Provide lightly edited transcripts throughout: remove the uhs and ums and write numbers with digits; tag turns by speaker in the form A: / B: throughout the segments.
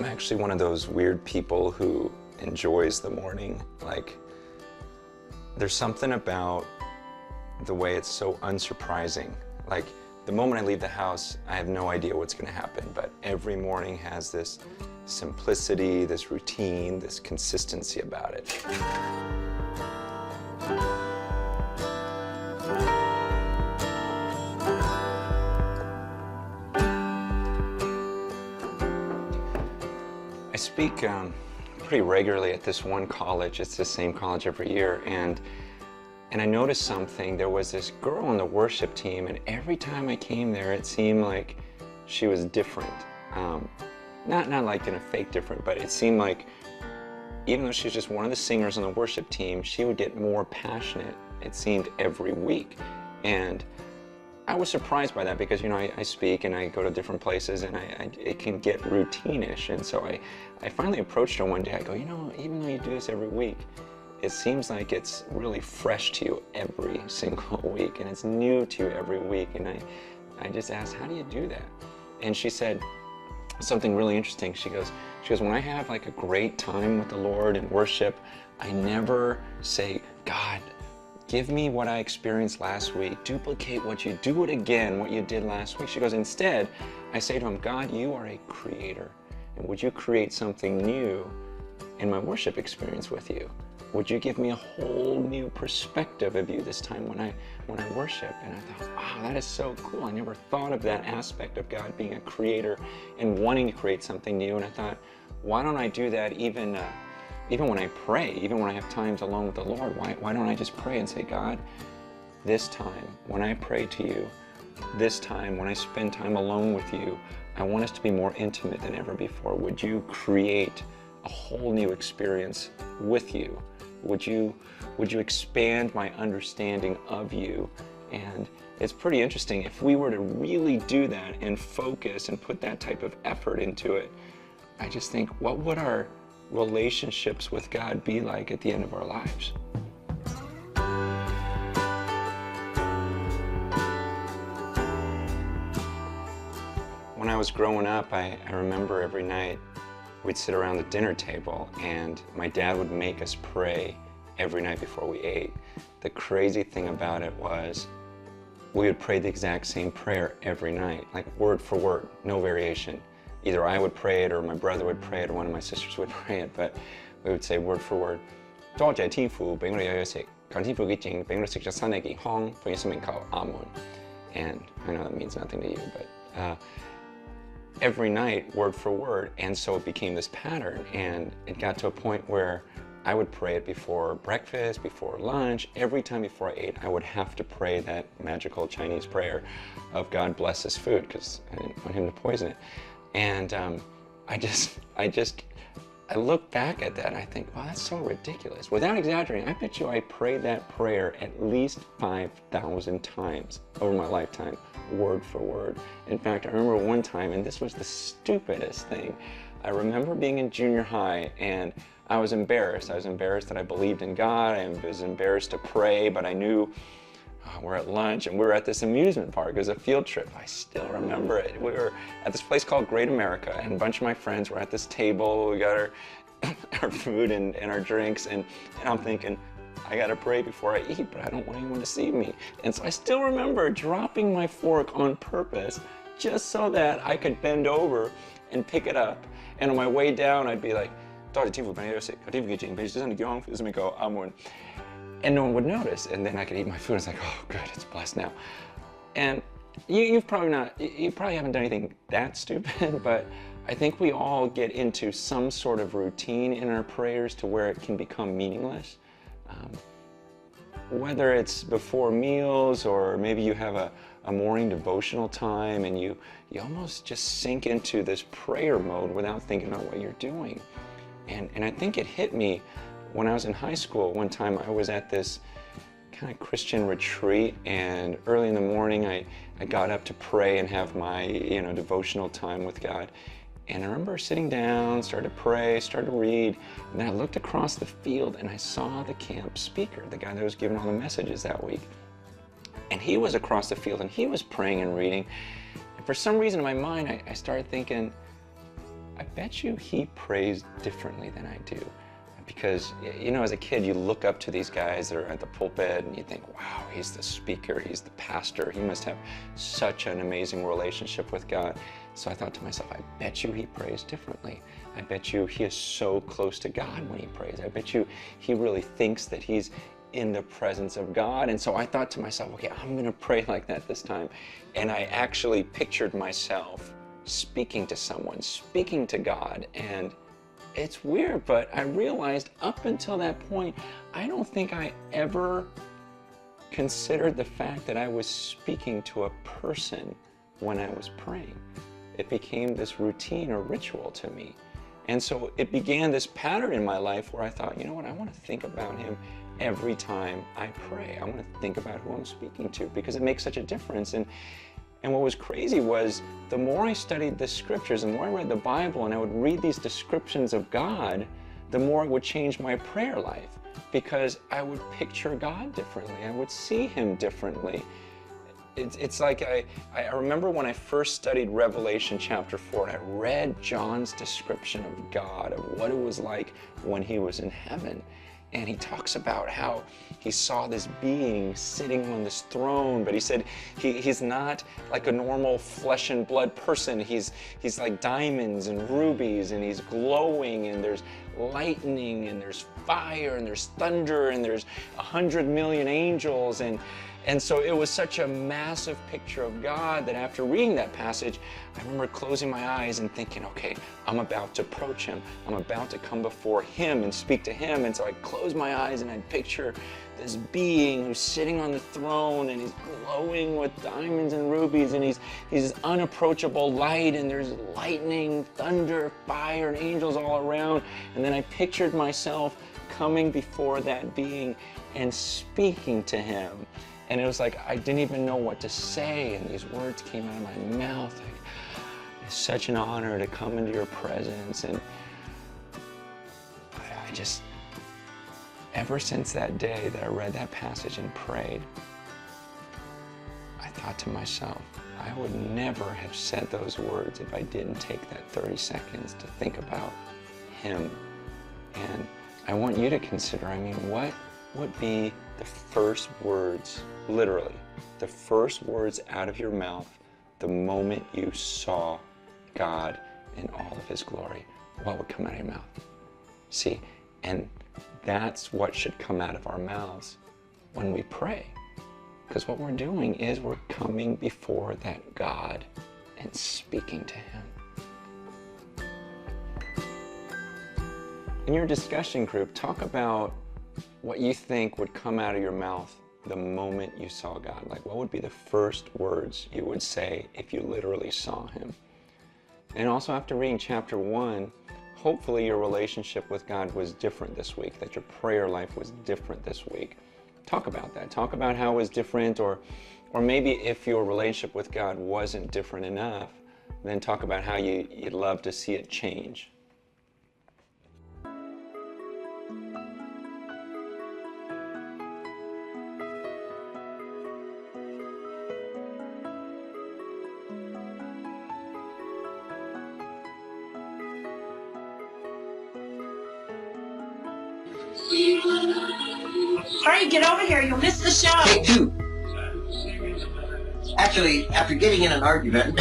A: I'm actually one of those weird people who enjoys the morning. Like, there's something about the way it's so unsurprising. Like, the moment I leave the house, I have no idea what's going to happen, but every morning has this simplicity, this routine, this consistency about it. I speak pretty regularly at this one college. It's the same college every year, and I noticed something. There was this girl on the worship team, and every time I came there, it seemed like she was different. Not like in a fake different, but it seemed like even though she was just one of the singers on the worship team, she would get more passionate, it seemed, every week. And I was surprised by that because, you know, I speak and I go to different places, and it can get routine-ish. And so I finally approached her one day. I go, you know, even though you do this every week, it seems like it's really fresh to you every single week, and it's new to you every week. And I just asked, how do you do that? And she said something really interesting. She goes, when I have like a great time with the Lord and worship, I never say, God, give me what I experienced last week. Duplicate what you do it again, what you did last week. She goes, instead, I say to him, God, you are a creator, and would you create something new in my worship experience with you? Would you give me a whole new perspective of you this time when I worship? And I thought, wow, that is so cool. I never thought of that aspect of God being a creator and wanting to create something new. And I thought, why don't I do that even when I pray, even when I have times alone with the Lord? Why don't I just pray and say, God, this time when I pray to you, this time when I spend time alone with you, I want us to be more intimate than ever before. Would you create a whole new experience with you? Would you expand my understanding of you? And it's pretty interesting. If we were to really do that and focus and put that type of effort into it, I just think, what would our relationships with God be like at the end of our lives? When I was growing up, I remember every night we'd sit around the dinner table, and my dad would make us pray every night before we ate. The crazy thing about it was we would pray the exact same prayer every night, like word for word, no variation. Either I would pray it, or my brother would pray it, or one of my sisters would pray it, but we would say word for word. 多謝天父俾我哋有嘢食，求天父嘅證俾我哋食咗身體健康，奉耶穌名求，阿門. And I know that means nothing to you, but every night, word for word, and so it became this pattern, and it got to a point where I would pray it before breakfast, before lunch. Every time before I ate, I would have to pray that magical Chinese prayer of God bless this food, because I didn't want him to poison it. And I look back at that and I think, wow, that's so ridiculous. Without exaggerating, I bet you I prayed that prayer at least 5,000 times over my lifetime, word for word. In fact, I remember one time, and this was the stupidest thing. I remember being in junior high, and I was embarrassed. I was embarrassed that I believed in God. I was embarrassed to pray, but I knew we're at lunch and we were at this amusement park. It was a field trip. I still remember it. We were at this place called Great America, and a bunch of my friends were at this table. We got our food and our drinks, and I'm thinking, I gotta pray before I eat, but I don't want anyone to see me. And so I still remember dropping my fork on purpose just so that I could bend over and pick it up. And on my way down, I'd be like, and no one would notice, and then I could eat my food. It's like, oh, good, it's blessed now. And you probably haven't done anything that stupid, but I think we all get into some sort of routine in our prayers to where it can become meaningless. Whether it's before meals, or maybe you have a morning devotional time, and you almost just sink into this prayer mode without thinking about what you're doing. And I think it hit me when I was in high school. One time I was at this kind of Christian retreat, and early in the morning I got up to pray and have my devotional time with God. And I remember sitting down, started to pray, started to read, and then I looked across the field and I saw the camp speaker, the guy that was giving all the messages that week. And he was across the field and he was praying and reading. And for some reason in my mind, I started thinking, I bet you he prays differently than I do. Because, you know, as a kid, you look up to these guys that are at the pulpit and you think, wow, he's the speaker, he's the pastor, he must have such an amazing relationship with God. So I thought to myself, I bet you he prays differently. I bet you he is so close to God when he prays. I bet you he really thinks that he's in the presence of God. And so I thought to myself, okay, I'm going to pray like that this time. And I actually pictured myself speaking to someone, speaking to God. And it's weird, but I realized up until that point, I don't think I ever considered the fact that I was speaking to a person when I was praying. It became this routine or ritual to me. And so it began this pattern in my life where I thought, you know what, I want to think about him every time I pray. I want to think about who I'm speaking to because it makes such a difference. And what was crazy was the more I studied the scriptures, the more I read the Bible and I would read these descriptions of God, the more it would change my prayer life because I would picture God differently. I would see him differently. It's like I remember when I first studied Revelation chapter 4 and I read John's description of God, of what it was like when he was in heaven. And he talks about how he saw this being sitting on this throne, but he said he's not like a normal flesh and blood person. He's like diamonds and rubies, and he's glowing, and there's lightning, and there's fire, and there's thunder, and there's 100 million angels, and so it was such a massive picture of God that after reading that passage, I remember closing my eyes and thinking, okay, I'm about to approach him. I'm about to come before him and speak to him. And so I closed my eyes and I'd picture this being who's sitting on the throne and he's glowing with diamonds and rubies and he's this unapproachable light and there's lightning, thunder, fire, and angels all around. And then I pictured myself coming before that being and speaking to him. And it was like I didn't even know what to say, and these words came out of my mouth. Like, it's such an honor to come into your presence. And I just, ever since that day that I read that passage and prayed, I thought to myself, I would never have said those words if I didn't take that 30 seconds to think about him. And I want you to consider, what would be the first words, literally, the first words out of your mouth the moment you saw God in all of his glory? What would come out of your mouth? See, and that's what should come out of our mouths when we pray. Because what we're doing is we're coming before that God and speaking to him. In your discussion group, talk about what you think would come out of your mouth the moment you saw God. Like, what would be the first words you would say if you literally saw him? And also, after reading chapter 1, hopefully your relationship with God was different this week, that your prayer life was different this week. Talk about that. Talk about how it was different, or maybe if your relationship with God wasn't different enough, then talk about how you'd love to see it change.
B: Hurry, get over here. You'll miss the show.
C: Take two. Actually, after getting in an argument,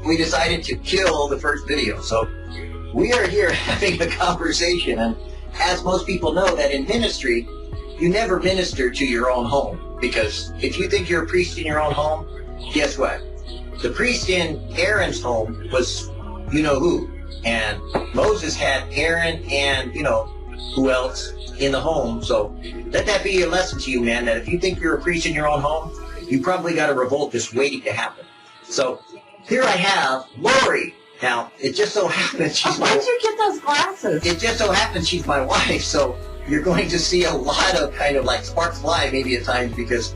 C: we decided to kill the first video. So we are here having a conversation. And as most people know, that in ministry, you never minister to your own home. Because if you think you're a priest in your own home, guess what? The priest in Aaron's home was you-know-who. And Moses had Aaron and, who else in the home. So let that be a lesson to you, man, that if you think you're a priest in your own home, you probably got a revolt just waiting to happen. So here I have Lori. Now, it just so happens she's
B: Where did you get those glasses?
C: It just so happens she's my wife, so you're going to see a lot of kind of like sparks fly maybe at times because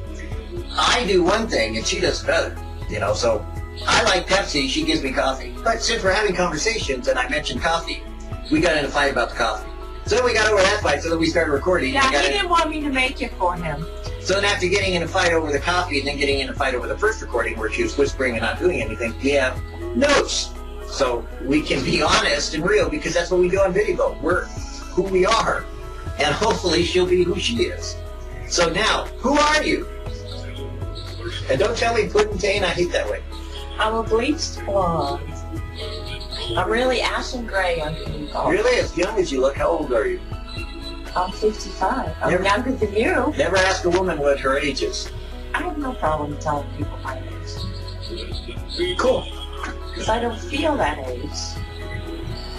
C: I do one thing and she does another, so I like Pepsi, she gives me coffee. But since we're having conversations and I mentioned coffee, we got in a fight about the coffee. So then we got over that fight, so then we started recording.
B: Yeah, he didn't want me to make it for him.
C: So then after getting in a fight over the coffee and then getting in a fight over the first recording where she was whispering and not doing anything, we have notes So we can be honest and real because that's what we do on VidDevo. We're who we are. And hopefully she'll be who she is. So now, who are you? And don't tell me Puddingtain, I hate that way.
B: I'm a bleached blonde. I'm really ashen gray underneath all.
C: Really? As young as you look, how old are you?
B: I'm 55. I'm
C: Never-
B: younger than you.
C: Never ask a woman what her age is.
B: I have no problem telling people my age.
C: Cool.
B: Because I don't feel that age.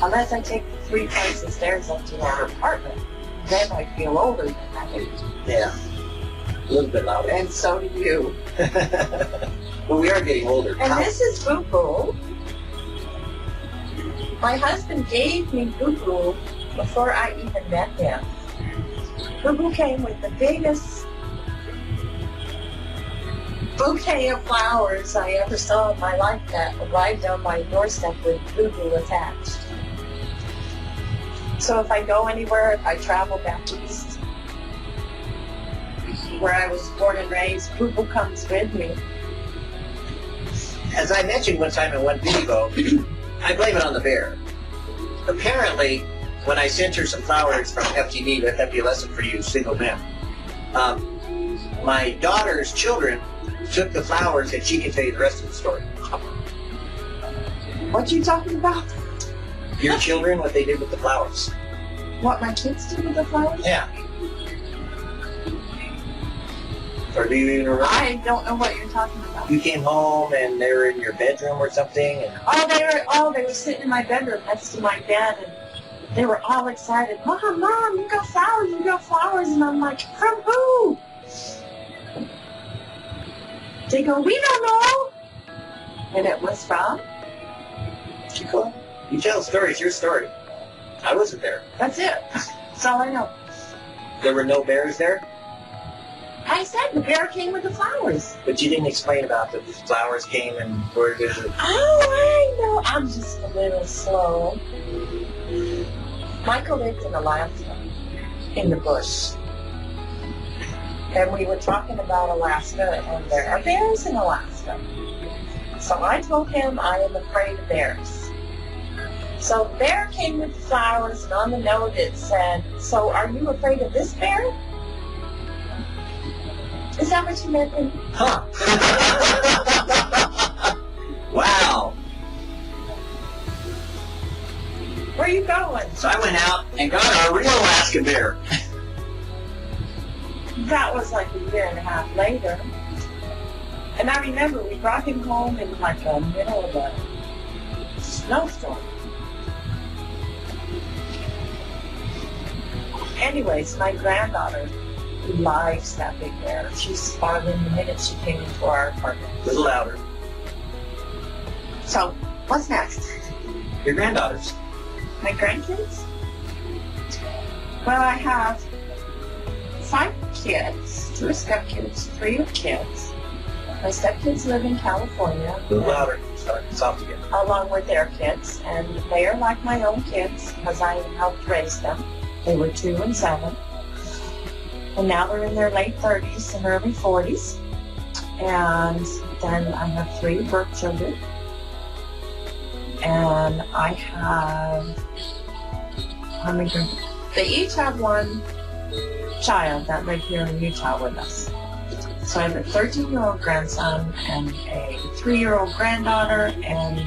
B: Unless I take the 3 flights of stairs up to our apartment. Then I feel older than that age.
C: Yeah. A little bit louder.
B: And so do you.
C: But we are getting older.
B: And this is Boo Boo. My husband gave me Boo Boo before I even met him. Boo Boo came with the biggest bouquet of flowers I ever saw in my life that arrived on my doorstep with Boo Boo attached. So if I go anywhere, if I travel back east, where I was born and raised, Boo Boo comes with me.
C: As I mentioned one time in one video, I blame it on the bear. Apparently, when I sent her some flowers from FTV, the Hefty Lesson for You single men, my daughter's children took the flowers and she can tell you the rest of the story.
B: What you talking about?
C: Your children, what they did with the flowers.
B: What my kids do with the flowers?
C: Yeah. Or do you even remember?
B: I don't know what you're talking about.
C: You came home and they were in your bedroom or something? And
B: They were sitting in my bedroom next to my bed, and they were all excited. Mom, you got flowers, and I'm like, from who? They go, we don't know. And it was from?
C: Chico, you tell the story. It's your story. I wasn't there.
B: That's it. That's all I know.
C: There were no bears there,
B: I said the bear came with the flowers.
C: but you didn't explain about the flowers came and where did it.
B: Oh, I know. I'm just a little slow. Michael lived in Alaska, in the bush. And we were talking about Alaska, and there are bears in Alaska. So I told him I am afraid of bears. So the bear came with the flowers, and on the note it said, so are you afraid of this bear? Is that what you meant?
C: Huh. Wow.
B: Where are you going?
C: So I went out and got a real Alaska bear.
B: That was like a year and a half later. And I remember we brought him home in like the middle of a snowstorm. Anyways, my granddaughter likes that big bear. She spotted him the minute she came into our apartment.
C: A little louder.
B: So, what's next?
C: Your granddaughters.
B: My grandkids? Well, I have 5 kids, 2 stepkids, 3 kids. My stepkids live in California.
C: A little louder. Sorry, soft again.
B: Along with their kids, and they are like my own kids because I helped raise them. They were 2 and 7. And now they're in their late 30s and early 40s. And then I have 3 birth children. And I have, how many? They each have 1 child that lived here in Utah with us. So I have a 13-year-old grandson and a 3-year-old granddaughter and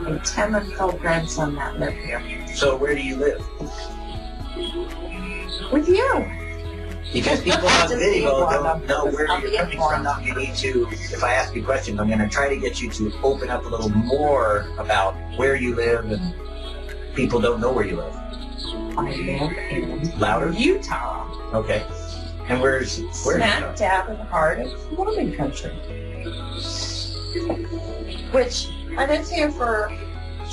B: a 10-month-old grandson that live here.
C: So where do you live?
B: With you.
C: Because people on
B: Just
C: video
B: be
C: don't know where
B: I'll
C: you're
B: be
C: coming
B: informed.
C: from. You need to, if I ask you questions, I'm going to try to get you to open up a little more about where you live, and people don't know where you live.
B: I live in
C: Louder?
B: Utah.
C: Okay. And where's
B: Smack dab in the heart of Mormon country. Which I lived here for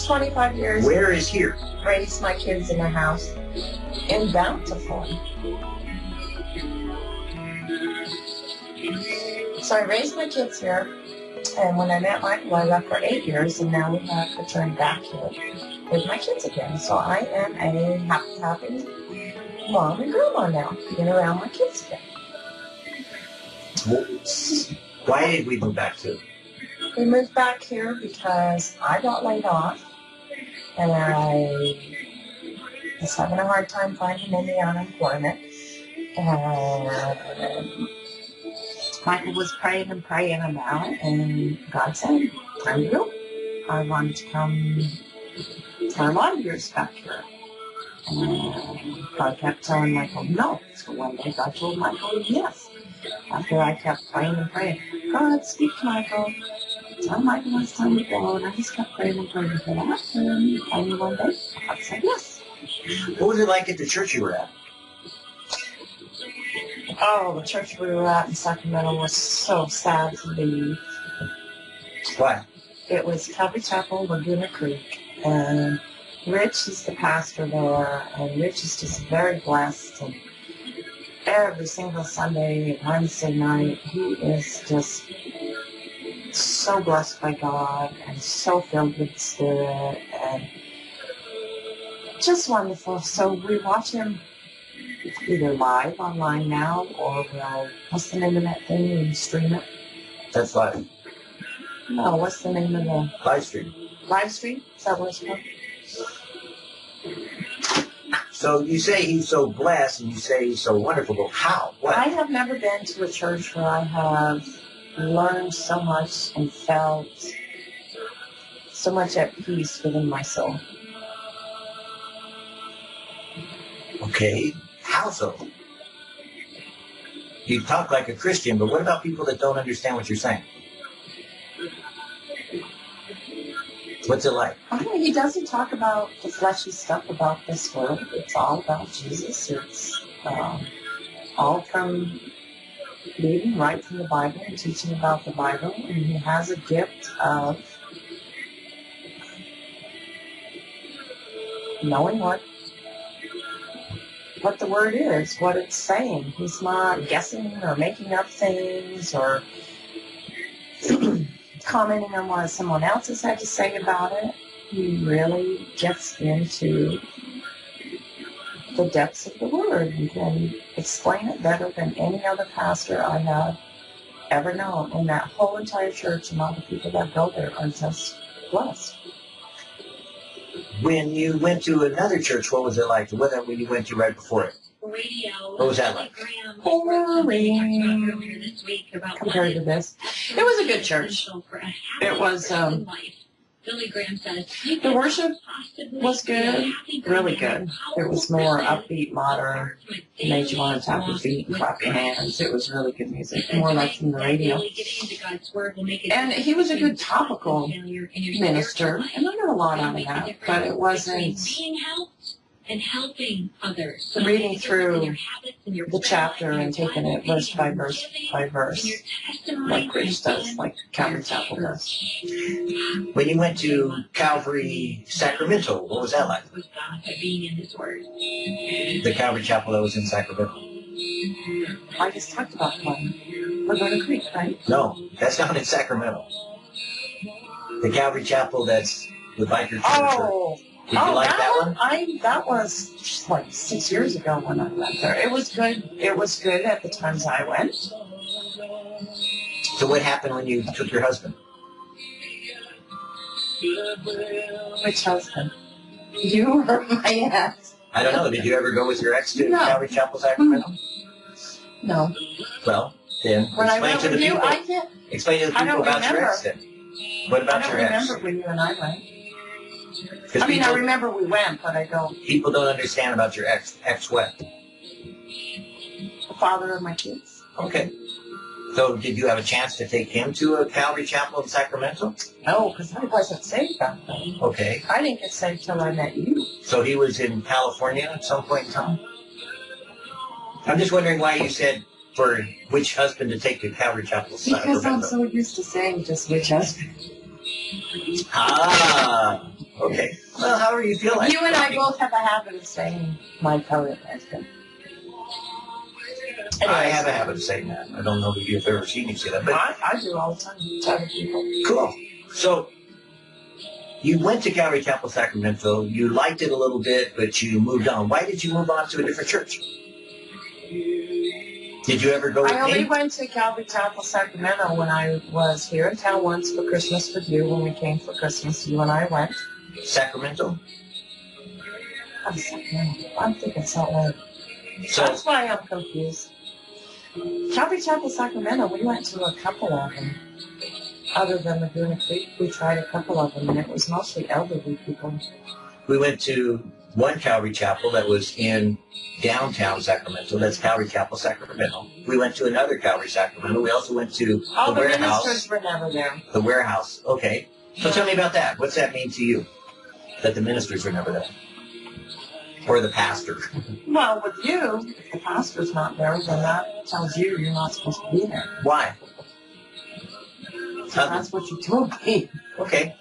B: 25 years.
C: Where is here?
B: Raised my kids in a house in Bountiful. So I raised my kids here, and when I met Michael, I left for 8 years, and now we have returned back here with my kids again. So I am a happy mom and grandma now, being around my kids again.
C: Why did we move back to?
B: We moved back here because I got laid off, and I was having a hard time finding any unemployment. And Michael was praying and praying about it, and God said, time to go. I wanted to come for a lot of years back here. And God kept telling Michael no. So one day God told Michael yes. After I kept praying and praying, God, speak to Michael. Tell Michael it's time to go. And I just kept praying and praying for that. And finally one day, God said yes.
C: What was it like at the church you were at?
B: Oh, the church we were at in Sacramento was so sad to leave.
C: Why?
B: It was Calvary Chapel, Laguna Creek, and Rich is the pastor there, and Rich is just very blessed, and every single Sunday, Wednesday night, he is just so blessed by God, and so filled with the Spirit, and just wonderful. So we watch him either live online now, or we'll, what's the name of that thing, and stream it?
C: That's live.
B: No, what's the name of the...
C: Live stream.
B: Live stream? Is that what it's called?
C: So you say he's so blessed, and you say he's so wonderful, but how? What?
B: I have never been to a church where I have learned so much and felt so much at peace within my soul.
C: Okay, how so? You talk like a Christian, but what about people that don't understand what you're saying? What's it like?
B: He doesn't talk about the fleshy stuff about this world. It's all about Jesus. It's all from reading right from the Bible and teaching about the Bible. And he has a gift of knowing what the word is, what it's saying. He's not guessing or making up things or commenting on what someone else has had to say about it. He really gets into the depths of the word and can explain it better than any other pastor I have ever known. And that whole entire church and all the people that go there are just blessed.
C: When you went to another church, what was it like? The one that when you went to right before it?
D: Radio.
C: What was that like?
B: Boring compared to this. It was a good church. It was,
D: Billy Graham says,
B: the worship was good, really good. It was more upbeat, modern, made you want to tap your feet and clap your hands. It was really good music, more like from the radio. And he was a good topical minister, and I got a lot out of that, but it wasn't
D: and helping others. So
B: reading through the chapter and taking it verse by verse by verse, like Rich does, like Calvary Chapel does.
C: When you went to Calvary Sacramento, what was that like? The Calvary Chapel that was in Sacramento.
B: I just talked about one. Laguna Creek, right?
C: No, that's not in Sacramento. The Calvary Chapel that's the biker church.
B: Oh.
C: Did you like that one?
B: That was like 6 years ago when I went there. It was good. It was good at the times I went.
C: So what happened when you took your husband?
B: Which husband? You or my ex?
C: I don't know. Did you ever go with your ex to
B: No.
C: Calvary Chapel Sacramento?
B: No.
C: Well, then
B: When I
C: explain
B: went
C: to the
B: with you,
C: people.
B: I can't.
C: Explain to the
B: I
C: people
B: don't
C: about your
B: remember.
C: ex then. What about
B: I don't
C: your ex?
B: remember when you and I went.
C: 'Cause
B: I mean, I
C: people-
B: remember we went, but I don't.
C: People don't understand about your ex. Ex what?
B: The father of my kids.
C: Okay. So did you have a chance to take him to a Calvary Chapel in Sacramento?
B: No, because I wasn't saved back then.
C: Okay.
B: I didn't get saved till I met you.
C: So he was in California at some point in time? I'm just wondering why you said for which husband to take to Calvary Chapel Sacramento.
B: Because I'm so used to saying just which husband.
C: Ah, okay. Well, however you feel like.
B: You and I both have a habit of saying my current husband.
C: I have a habit of saying that. I don't know if you've ever seen me say that, but
B: I do all the time to other people.
C: cool. So you went to Calvary Chapel Sacramento. You liked it a little bit, but you moved on. Why did you move on to a different church? Did you ever go with
B: I only
C: me?
B: went to Calvary Chapel Sacramento when I was here in town once for Christmas with you. When we came for Christmas, you and I went.
C: Sacramento?
B: I'm thinking Salt Lake.
C: So,
B: That's why I'm confused. Calvary Chapel, Sacramento, we went to a couple of them. Other than Laguna Creek, we tried a couple of them, and it was mostly elderly people.
C: we went to one Calvary Chapel that was in downtown Sacramento. That's Calvary Chapel, Sacramento. We went to another Calvary Sacramento. We also went to
B: All
C: the
B: the
C: warehouse.
B: ministers were never there.
C: The warehouse. Okay. So tell me about that. What's that mean to you? That the ministers were never there? Or the pastor?
B: Well, with you, if the pastor's not there, then that tells you you're not supposed to be there.
C: Why?
B: That's what you told me.
C: Okay.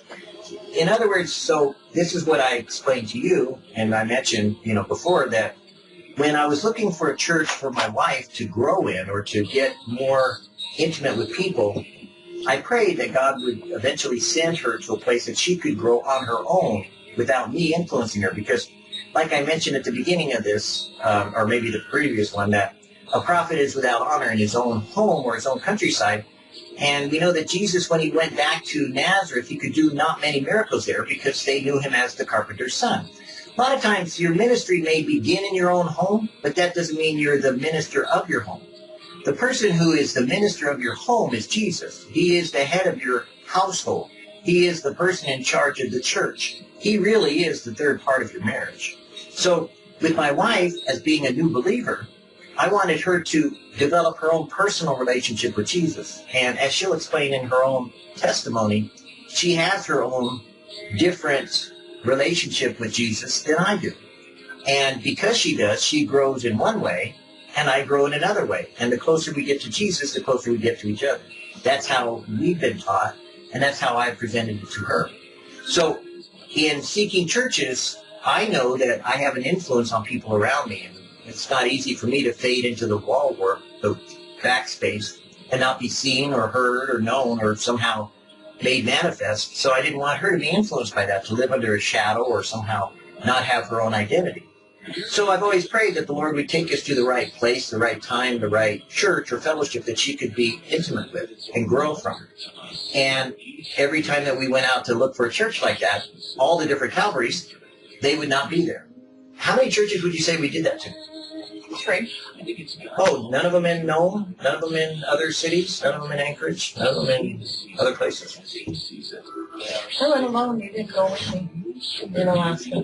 C: In other words, so this is what I explained to you, and I mentioned, before that when I was looking for a church for my wife to grow in or to get more intimate with people, I prayed that God would eventually send her to a place that she could grow on her own without me influencing her. Because, like I mentioned at the beginning of this, or maybe the previous one, that a prophet is without honor in his own home or his own countryside. And we know that Jesus, when he went back to Nazareth, he could do not many miracles there because they knew him as the carpenter's son. A lot of times your ministry may begin in your own home, but that doesn't mean you're the minister of your home. The person who is the minister of your home is Jesus. He is the head of your household. He is the person in charge of the church. He really is the third part of your marriage. So with my wife, as being a new believer, I wanted her to develop her own personal relationship with Jesus. And as she'll explain in her own testimony, she has her own different relationship with Jesus than I do. And because she does, she grows in one way, and I grow in another way. And the closer we get to Jesus, the closer we get to each other. That's how we've been taught, and that's how I presented it to her. So in seeking churches, I know that I have an influence on people around me. It's not easy for me to fade into the wall work, the backspace, and not be seen or heard or known or somehow made manifest. So I didn't want her to be influenced by that, to live under a shadow or somehow not have her own identity. So I've always prayed that the Lord would take us to the right place, the right time, the right church or fellowship that she could be intimate with and grow from. And every time that we went out to look for a church like that, all the different Calvaries, they would not be there. How many churches would you say we did that to?
B: 3.
C: Oh, none of them in Nome? None of them in other cities? None of them in Anchorage? None of them in other places?
B: I went alone. You didn't go with me in Alaska.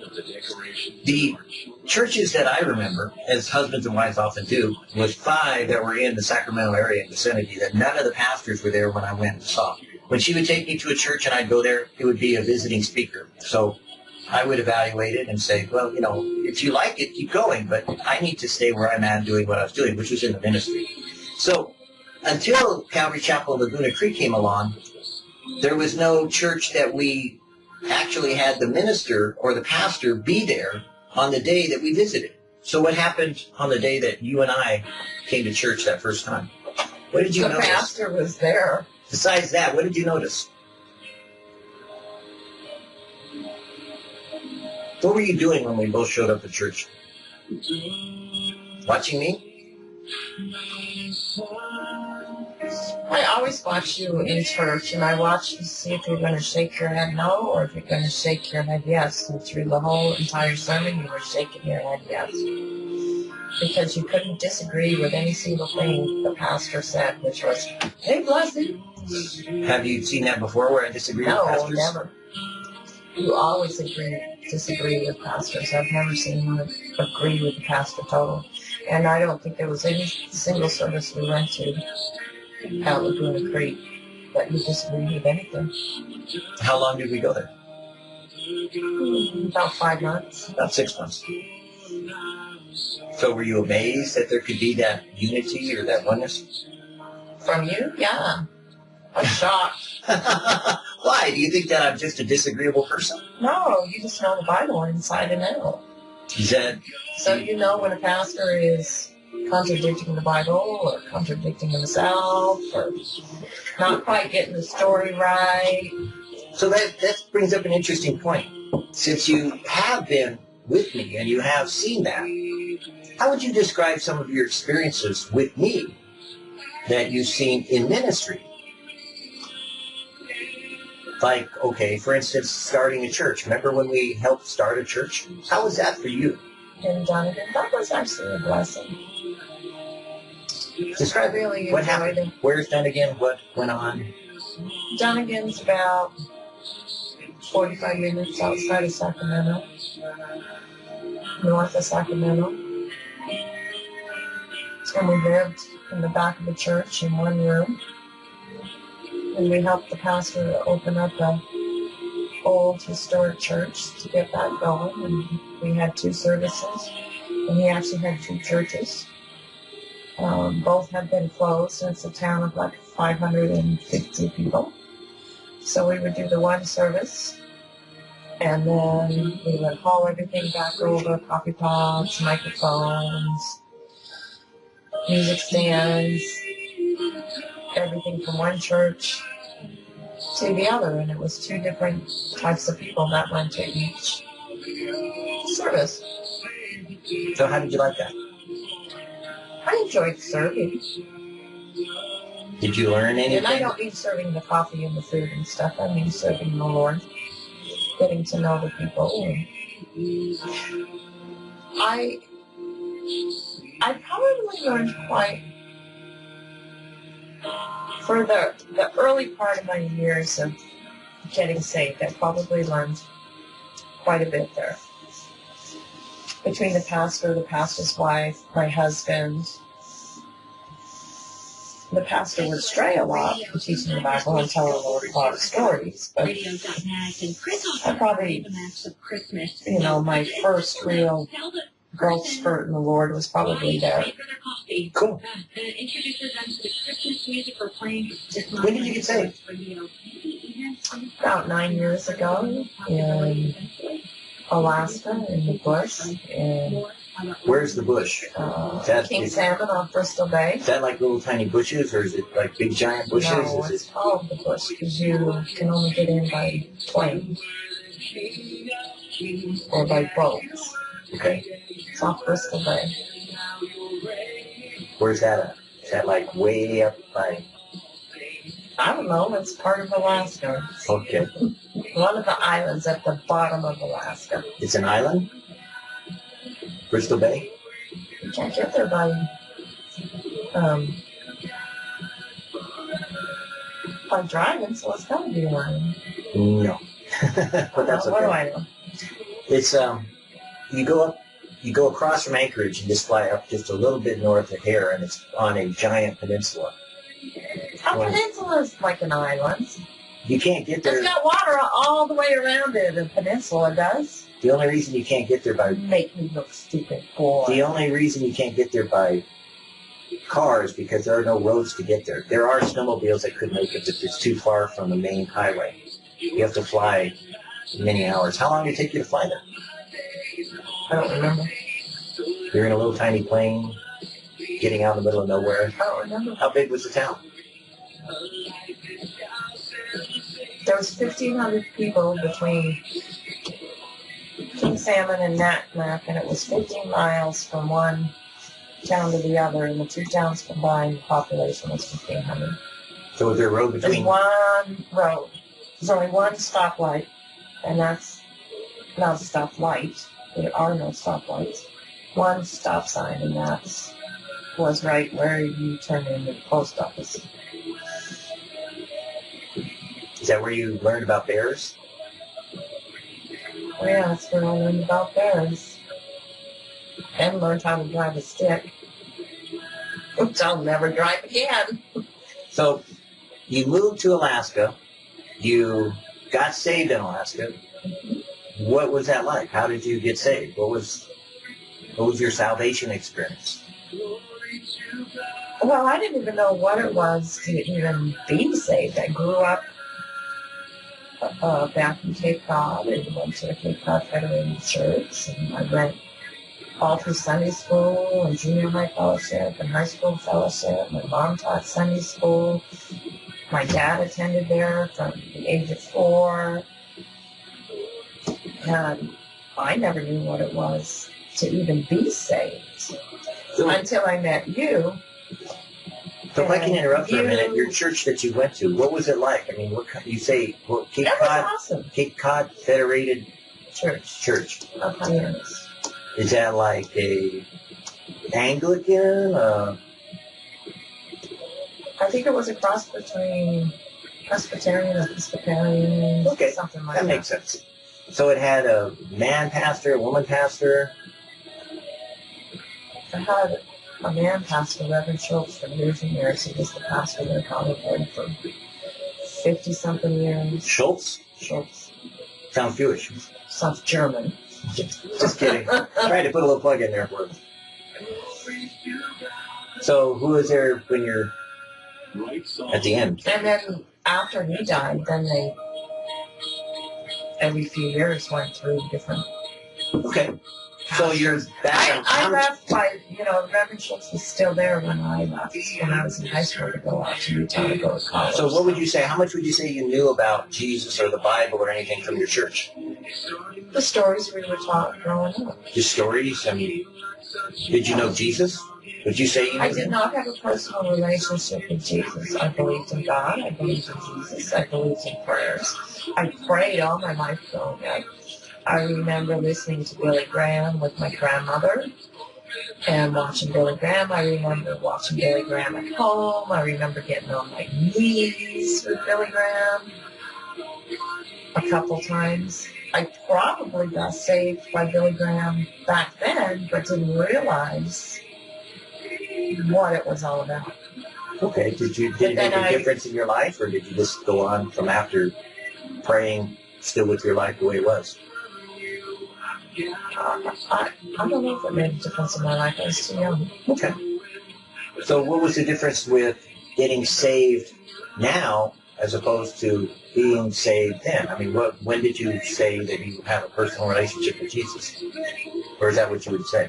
C: The churches that I remember, as husbands and wives often do, was 5 that were in the Sacramento area and vicinity, that none of the pastors were there when I went and saw. When she would take me to a church and I'd go there, it would be a visiting speaker. So I would evaluate it and say, well, if you like it, keep going, but I need to stay where I'm at doing what I was doing, which was in the ministry. So until Calvary Chapel Laguna Creek came along, there was no church that we actually had the minister or the pastor be there on the day that we visited. So what happened on the day that you and I came to church that first time? What did you notice?
B: The pastor was there.
C: Besides that, what did you notice? What were you doing when we both showed up at church? Watching me?
B: I always watch you in church, and I watch to see if you're going to shake your head no or if you're going to shake your head yes. And through the whole entire sermon, you were shaking your head yes. Because you couldn't disagree with any single thing the pastor said, which was, hey, bless you.
C: Have you seen that before where I disagree with pastors?
B: No, never. You always disagree with pastors. I've never seen you agree with the pastor total. And I don't think there was any single service we went to out Laguna Creek that you disagreed with anything.
C: How long did we go there?
B: About 5 months.
C: About 6 months. So were you amazed that there could be that unity or that oneness?
B: From you? Yeah. I'm shocked.
C: Why? Do you think that I'm just a disagreeable person?
B: No, you just know the Bible inside and out.
C: Is that...
B: So you know when a pastor is contradicting the Bible or contradicting himself or not quite getting the story right.
C: So that brings up an interesting point. Since you have been with me and you have seen that, how would you describe some of your experiences with me that you've seen in ministry? Like, okay, for instance, starting a church. Remember when we helped start a church? How was that for you?
B: And Jonathan, that was actually a blessing.
C: Describe
B: Really
C: what
B: enjoyed
C: happened.
B: it.
C: Where's Dunnigan? What went on?
B: Dunnigan's about 45 minutes outside of Sacramento, north of Sacramento. And we lived in the back of the church in one room. And we helped the pastor to open up a old historic church to get that going. And we had 2 services. And he actually had 2 churches. Both have been closed, and it's a town of like 550 people. So we would do the one service, and then we would haul everything back over, coffee pots, microphones, music stands, everything from one church to the other, and it was 2 different types of people that went to each service.
C: So how did you like that?
B: I enjoyed serving.
C: Did you learn anything?
B: And I don't mean serving the coffee and the food and stuff. I mean serving the Lord, getting to know the people. And I probably learned quite, for the early part of my years of getting saved, I probably learned quite a bit there. Between the pastor, the pastor's wife, my husband. The pastor would stray a lot in teaching the Bible and telling a lot of stories, but I probably, my first real growth spurt in the Lord was probably there.
C: Cool. When did you get saved?
B: About 9 years ago in Alaska, in the bush, and
C: Where's the bush?
B: King Salmon off Bristol Bay.
C: Is that like little tiny bushes, or is it like big giant bushes?
B: No, it's called the bush because you can only get in by plane or by boats.
C: Okay.
B: It's off Bristol Bay.
C: Where's that at? Is that like way up by...
B: I don't know. It's part of Alaska.
C: Okay.
B: One of the islands at the bottom of Alaska.
C: It's an island? Bristol Bay?
B: You can't get there by driving, so it's got to be an island.
C: No. But that's
B: What do
C: okay.
B: I know?
C: It's, you go across from Anchorage and just fly up just a little bit north of here, and it's on a giant peninsula.
B: A peninsula is like an island.
C: You can't get there.
B: It's got water all the way around it. A peninsula does.
C: The only reason you can't get there by...
B: Make me look stupid, boy.
C: The only reason you can't get there by cars because there are no roads to get there. There are snowmobiles that could make it, but it's too far from the main highway. You have to fly many hours. How long did it take you to fly there?
B: I don't remember.
C: You're in a little tiny plane, getting out in the middle of nowhere.
B: I don't remember.
C: How big was the town?
B: There was 1,500 people between King Salmon and Naknek, and it was 15 miles from one town to the other, and the 2 towns combined population was 1,500.
C: So was there a road
B: There's
C: between...
B: one road. There's only one stoplight, and that's not a stoplight. There are no stoplights. One stop sign, and that was right where you turn into the post office.
C: Is that where you learned about bears?
B: Oh, yeah, that's where I learned about bears. And learned how to drive a stick. Which I'll never drive again.
C: So you moved to Alaska. You got saved in Alaska. What was that like? How did you get saved? What was your salvation experience?
B: Well, I didn't even know what it was to even be saved. I grew up back in Cape Cod and went to the Cape Cod Federated Church, and I went all through Sunday school and junior high fellowship and high school fellowship. My mom taught Sunday school. My dad attended there from the age of 4. And I never knew what it was to even be saved until I met you.
C: So if I can interrupt for a minute, your church that you went to, what was it like? I mean, you say Cape
B: That
C: Cod,
B: was awesome.
C: Cape Cod Federated
B: Church of Hyannis.
C: Is that like a Anglican?
B: I think it was a cross between Presbyterian and Episcopalian.
C: Okay,
B: something like
C: that makes sense. So it had a man pastor, a woman pastor.
B: I had a man pastor, Reverend Schultz, for years and years. He was the pastor there probably for 50-something years.
C: Schultz?
B: Schultz.
C: Sounds Jewish.
B: Sounds German.
C: Just kidding. Trying to put a little plug in there for him. So who was there when you're at the end?
B: And then after he died, then they, every few years, went through different.
C: Okay. So you're back.
B: I left by, Reverend Schultz was still there when I left, when I was in high school to go out to Utah to go to college.
C: So what would you say, how much would you say you knew about Jesus or the Bible or anything from your church?
B: The stories we were taught growing up.
C: Just stories? I mean, did you know Jesus? Would you say you knew
B: I did not have a personal relationship with Jesus. I believed in God. I believed in Jesus. I believed in prayers. I prayed all my life growing up. I remember listening to Billy Graham with my grandmother and watching Billy Graham. I remember watching Billy Graham at home. I remember getting on my knees with Billy Graham a couple times. I probably got saved by Billy Graham back then, but didn't realize what it was all about.
C: Okay. Did it make a difference in your life, or did you just go on from after praying still with your life the way it was?
B: I don't know if it made a difference in my life. I was too young.
C: Okay. So what was the difference with getting saved now as opposed to being saved then? I mean, when did you say that you have a personal relationship with Jesus? Or is that what you would say?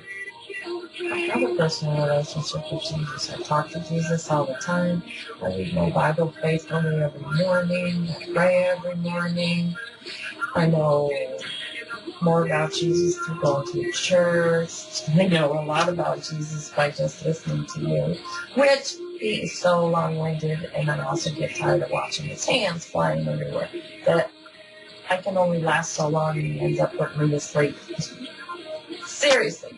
B: I have a personal relationship with Jesus. I talk to Jesus all the time. I read my Bible faithfully every morning. I pray every morning. I know more about Jesus through going to church. I know a lot about Jesus by just listening to you, which is so long-winded, and I also get tired of watching his hands flying everywhere. That I can only last so long, and he ends up putting me to sleep. Seriously.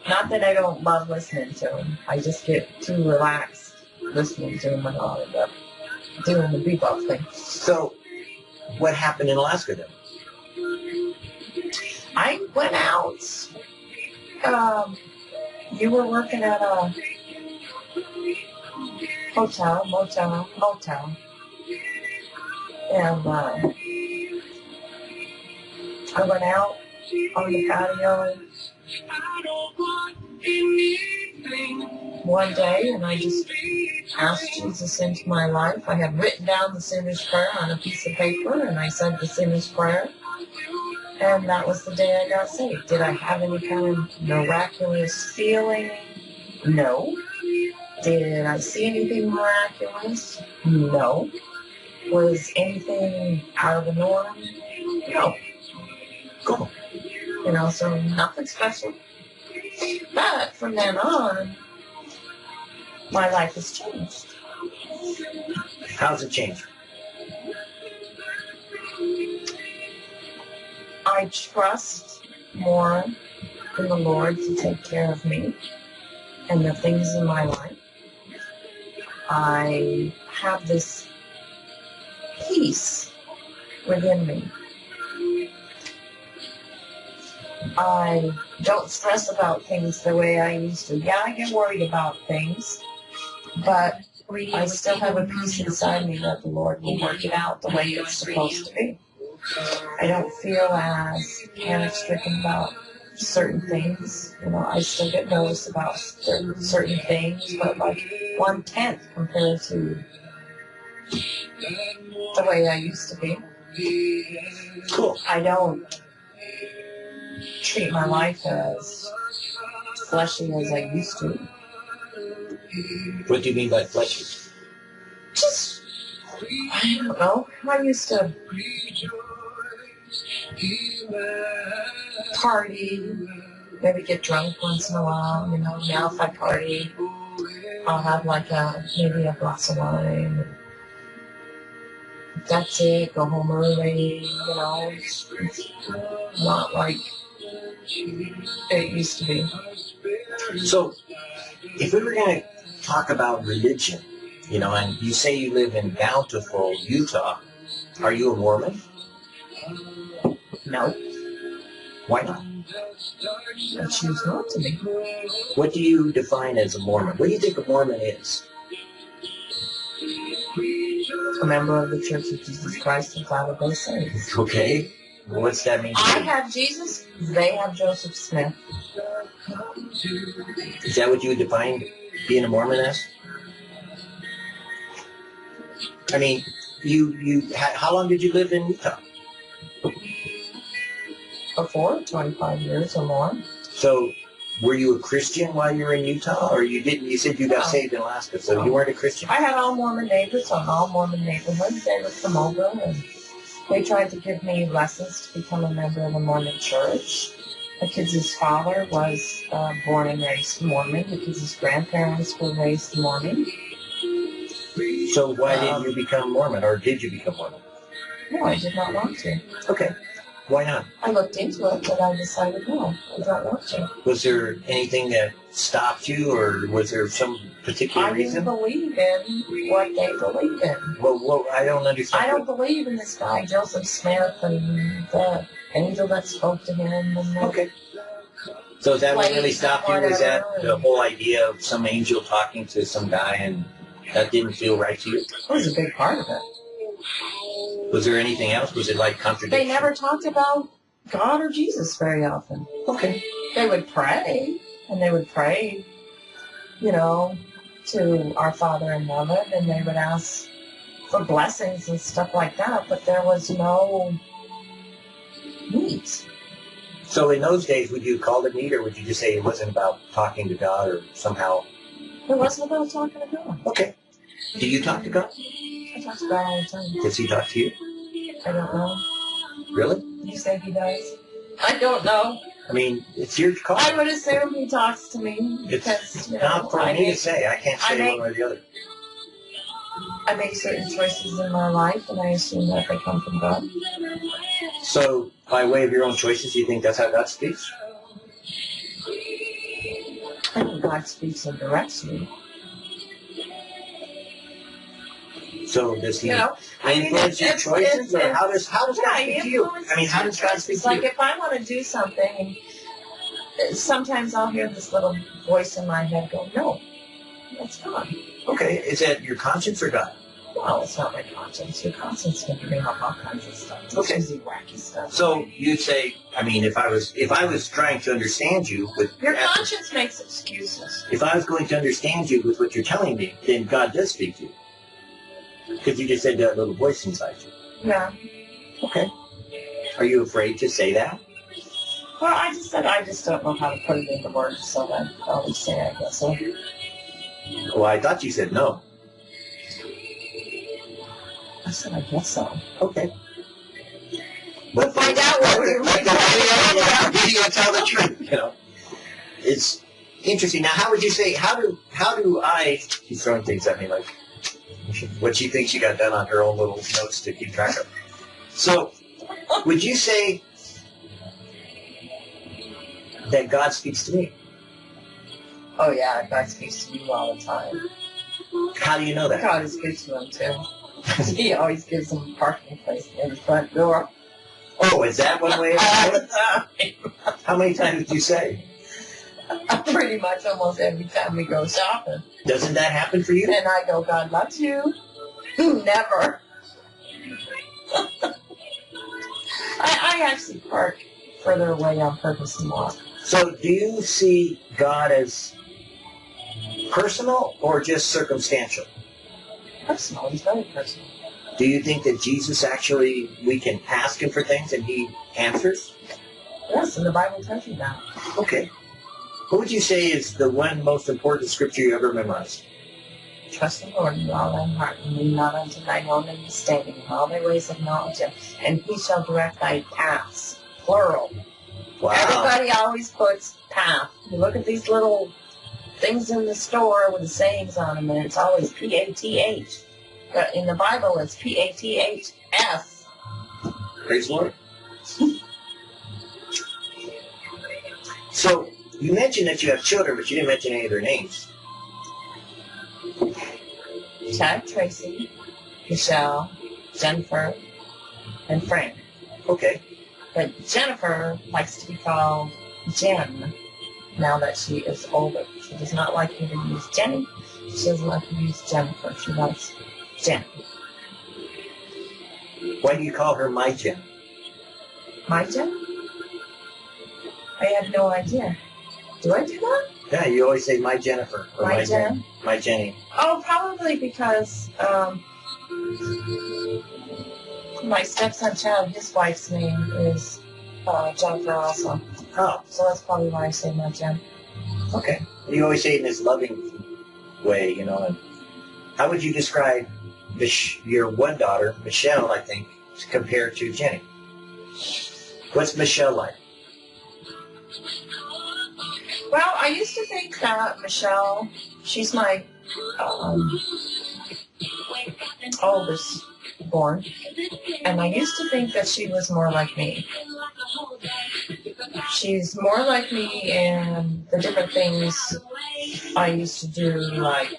B: Not that I don't love listening to him. I just get too relaxed listening to him, and I'll end up doing the bebop thing.
C: So, what happened in Alaska then?
B: I went out. You were working at a motel. And I went out on the patio one day, and I just asked Jesus into my life. I had written down the sinner's prayer on a piece of paper, and I said the sinner's prayer. And that was the day I got saved. Did I have any kind of miraculous feeling? No. Did I see anything miraculous? No. Was anything out of the norm? No. Cool. So nothing special. But from then on, my life has changed.
C: How's it changed?
B: I trust more in the Lord to take care of me and the things in my life. I have this peace within me. I don't stress about things the way I used to. Yeah, I get worried about things, but I still have a peace inside me that the Lord will work it out the way it's supposed to be. I don't feel as panic-stricken about certain things. I still get nervous about certain things, but like 1/10 compared to the way I used to be.
C: Cool.
B: I don't treat my life as fleshy as I used to.
C: What do you mean by fleshy?
B: Just, I don't know. I used to party, maybe get drunk once in a while, now if I party, I'll have like maybe a glass of wine. That's it. Go home early. You know, it's not like it used to be.
C: So, if we were going to talk about religion, you know, and you say you live in Bountiful, Utah, are you a Mormon?
B: No,
C: Why not?
B: I choose not to be.
C: What do you define as a Mormon? What do you think a Mormon is?
B: A member of the Church of Jesus Christ of Latter-day Saints.
C: Okay. What's that mean?
B: I have Jesus. They have Joseph Smith.
C: Is that what you would define being a Mormon as? I mean, how long did you live in Utah?
B: Before 25 years or more.
C: So, were you a Christian while you were in Utah, or you didn't? You said you got saved in Alaska, so you weren't a Christian.
B: I had all Mormon neighbors on all Mormon neighborhoods. They would come over and they tried to give me lessons to become a member of the Mormon Church. The kids' father was born and raised Mormon. The kids' grandparents were raised Mormon.
C: So why did you become Mormon, or did you become Mormon?
B: No, I did not want to.
C: Okay. Why not?
B: I looked into it, but I decided no, I did not want to.
C: Was there anything that stopped you, or was there some particular
B: I
C: reason?
B: didn't believe in what they believed in.
C: Well, I don't understand.
B: I don't believe in this guy, Joseph Smith, and the angel that spoke to him. And the
C: Okay. So is that what really stopped you? Was that the whole idea of some angel talking to some guy, and that didn't feel right to you?
B: It was a big part of it.
C: Was there anything else? Was it like contradiction?
B: They never talked about God or Jesus very often.
C: Okay.
B: They would pray, and they would pray, you know, to our Father in heaven, and they would ask for blessings and stuff like that, but there was no meat.
C: So in those days, would you call it meat, or would you just say it wasn't about talking to God, or somehow?
B: It wasn't about talking to God.
C: Okay. Do you talk to God?
B: I talk to God all the time.
C: Does he talk to you?
B: I don't know.
C: Really?
B: You say he does? I don't know.
C: I mean, it's your call.
B: I would assume he talks to me because,
C: It's
B: you know,
C: not for me to say. I can't say one way or the other.
B: I make certain choices in my life, and I assume that they come from God.
C: So, by way of your own choices, you think that's how God speaks?
B: I think God speaks and directs me.
C: So does he
B: You know,
C: influence your choices, or how does God speak to you? I mean, how does God speak to you?
B: Like if I want to do something, and sometimes I'll hear this little voice in my head go, "No, that's God."
C: Okay, is that your conscience or God?
B: Well, it's not my conscience. Your conscience can bring up all kinds of stuff. It's
C: Okay.
B: usually wacky stuff.
C: So you'd say, I mean, if I was trying to understand you with
B: Your conscience makes excuses.
C: if I was going to understand you with what you're telling me, then God does speak to you. Because you just said that little voice inside you.
B: Yeah.
C: Okay. Are you afraid to say that?
B: Well, I just said I just don't know how to put it into words, so I always say I guess so.
C: Well, I thought you said no.
B: I said I guess so.
C: Okay.
B: We'll find out what we're
C: You tell the truth. You know, it's interesting. Now, how would you say? How do I? She's throwing things at me like what she thinks she got done on her own little notes to keep track of. So, would you say that God speaks to me?
B: Oh yeah, God speaks to you all the time.
C: How do you know that?
B: God is good to him too. He always gives him a parking place in the front door.
C: Oh, is that one way?
B: All the time.
C: How many times did you say?
B: Pretty much almost every time we go shopping.
C: Doesn't that happen for you?
B: And I go, God loves you. Never. I actually park further away on purpose and walk.
C: So do you see God as personal or just circumstantial?
B: Personal. He's very personal.
C: Do you think that Jesus actually, we can ask him for things and he answers?
B: Yes, and the Bible tells you that.
C: Okay. What would you say is the one most important scripture you ever memorized?
B: Trust the Lord with all thy heart, and lean not unto thine own understanding. In all thy ways acknowledge him, and he shall direct thy paths. Plural.
C: Wow.
B: Everybody always puts path. You look at these little things in the store with the sayings on them, and it's always P-A-T-H. But in the Bible, it's P-A-T-H-S.
C: Praise the Lord. So, you mentioned that you have children, but you didn't mention any of their names.
B: Chad, Tracy, Michelle, Jennifer, and Frank.
C: Okay.
B: But Jennifer likes to be called Jen now that she is older. She does not like me to use Jenny. She doesn't like to use Jennifer. She likes Jen.
C: Why do you call her my Jen?
B: My Jen? I have no idea. Do I do that?
C: Yeah, you always say my Jennifer. Or
B: My Jen?
C: My Jenny.
B: Oh, probably because my stepson Chad, his wife's name is Jennifer also.
C: Oh,
B: So that's probably why I say my Jen.
C: okay. You always say it in this loving way, you know. And how would you describe your one daughter, Michelle, I think, compared to Jenny? What's Michelle like?
B: Well, I used to think that Michelle, she's my oldest born, and I used to think that she was more like me. She's more like me in the different things I used to do, like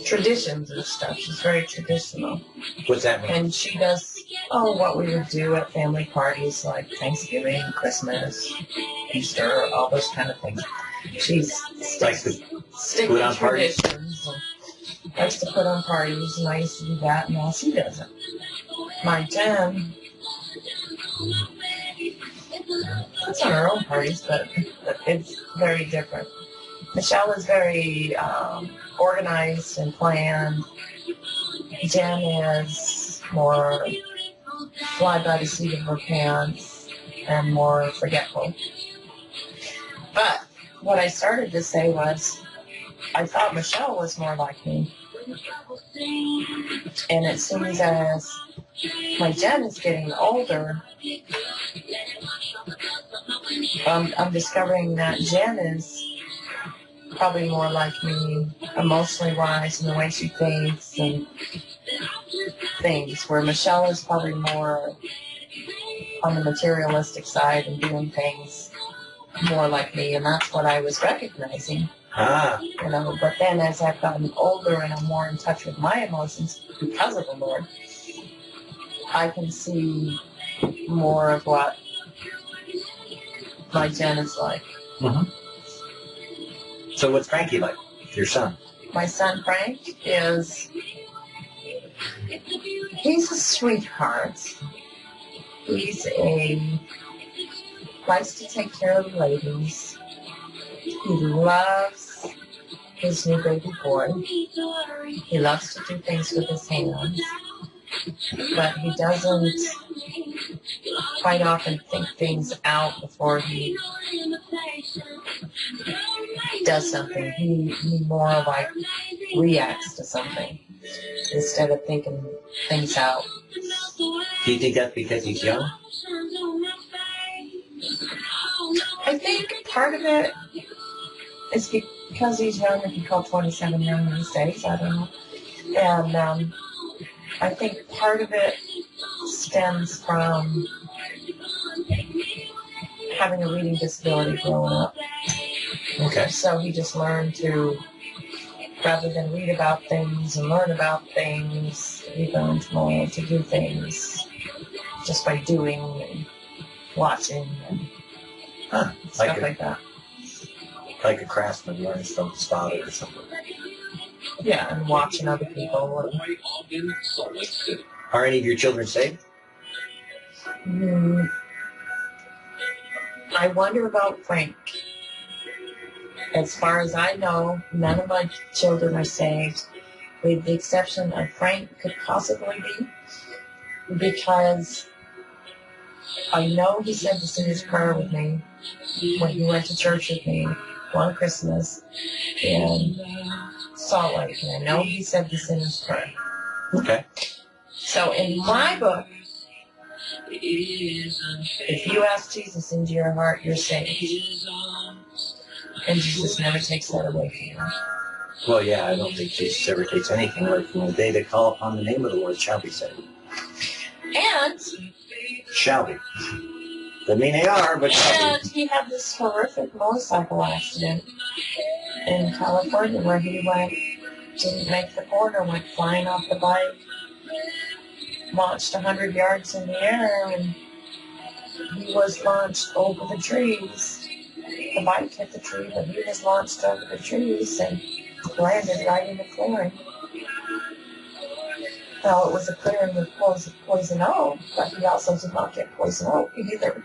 B: traditions and stuff. She's very traditional.
C: What's that mean?
B: And she does, what we would do at family parties, like Thanksgiving, Christmas, Easter, all those kind of things. She's
C: Likes to
B: sticking
C: put on
B: to
C: parties?
B: traditions. And likes to put on parties, and I used to do that, and now she doesn't. My Jen, puts on her own parties, but it's very different. Michelle is very organized and planned. Jen is more fly by the seat of her pants and more forgetful. But what I started to say was, I thought Michelle was more like me. And it seems as my Jen is getting older, I'm discovering that Jen is probably more like me, emotionally wise, in the way she thinks and things, where Michelle is probably more on the materialistic side and doing things more like me, and that's what I was recognizing. You know, but then as I've gotten older and I'm more in touch with my emotions because of the Lord, I can see more of what my Jen is like.
C: Mm-hmm. So what's Frankie like, your son?
B: My son Frank he's a sweetheart. Likes to take care of ladies. He loves his new baby boy. He loves to do things with his hands. But he doesn't quite often think things out before he does something. He more like reacts to something instead of thinking things out.
C: Do you think that's because he's young?
B: I think part of it is because he's young and he called 27 young these days. I don't know. And I think part of it stems from having a reading disability growing up.
C: Okay.
B: So he just learned to, rather than read about things and learn about things, he learned more to do things just by doing and watching and stuff like that.
C: Like a craftsman learns from his father or something.
B: Yeah, and watching other people.
C: Are any of your children saved?
B: I wonder about Frank. As far as I know, none of my children are saved, with the exception of Frank could possibly be, because I know he said the sinner's prayer with me when he went to church with me one Christmas in Salt Lake, and I know he said the sinner's prayer.
C: Okay.
B: So in my book, if you ask Jesus into your heart, you're saved. And Jesus never takes that away from you.
C: Well, yeah, I don't think Jesus ever takes anything away from you. They that call upon the name of the Lord shall be saved.
B: And
C: Shall be. Doesn't mean they are, but shall
B: And he had this horrific motorcycle accident in California where he didn't make the corner, went flying off the bike, launched 100 yards in the air, and he was launched over the trees. The bike hit the tree, but he was launched over the trees and landed right in the clearing. Well, it was a clearing with poison oak, but he also did not get poison oak either.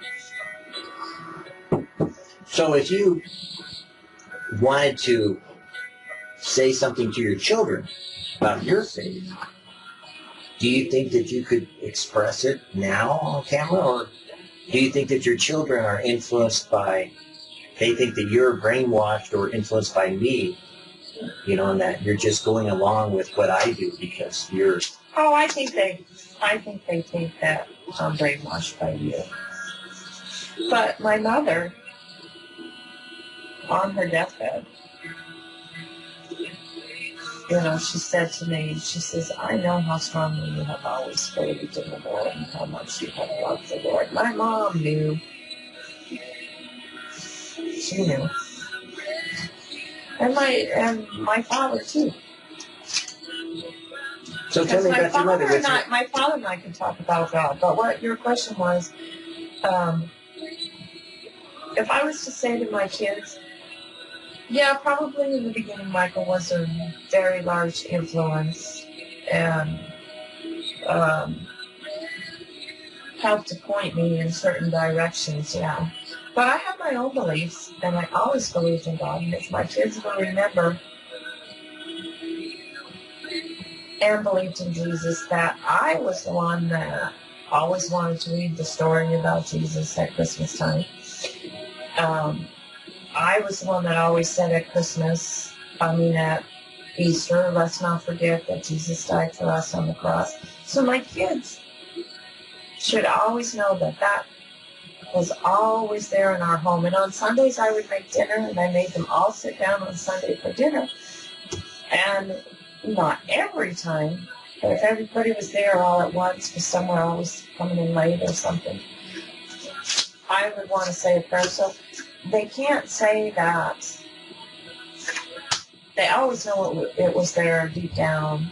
C: So if you wanted to say something to your children about your faith, do you think that you could express it now on camera, or do you think that your children are influenced by, they think that you're brainwashed or influenced by me, and that you're just going along with what I do because you're...
B: Oh, I think they think that I'm brainwashed by you. But my mother, on her deathbed, she said to me, she says, I know how strongly you have always believed in the Lord and how much you have loved the Lord. My mom knew. She knew. And my father, too.
C: So tell me about your mother.
B: My father and I can talk about God, but what your question was, if I was to say to my kids, yeah, probably in the beginning Michael was a very large influence and helped to point me in certain directions, yeah. But I have my own beliefs, and I always believed in God, and if my kids will remember and believed in Jesus, that I was the one that always wanted to read the story about Jesus at Christmas time. I was the one that always said at at Easter, let's not forget that Jesus died for us on the cross. So my kids should always know that was always there in our home. And on Sundays I would make dinner, and I made them all sit down on Sunday for dinner. And not every time, but if everybody was there all at once, because some were always coming in late or something, I would want to say a prayer. So they can't say that. They always know it was there deep down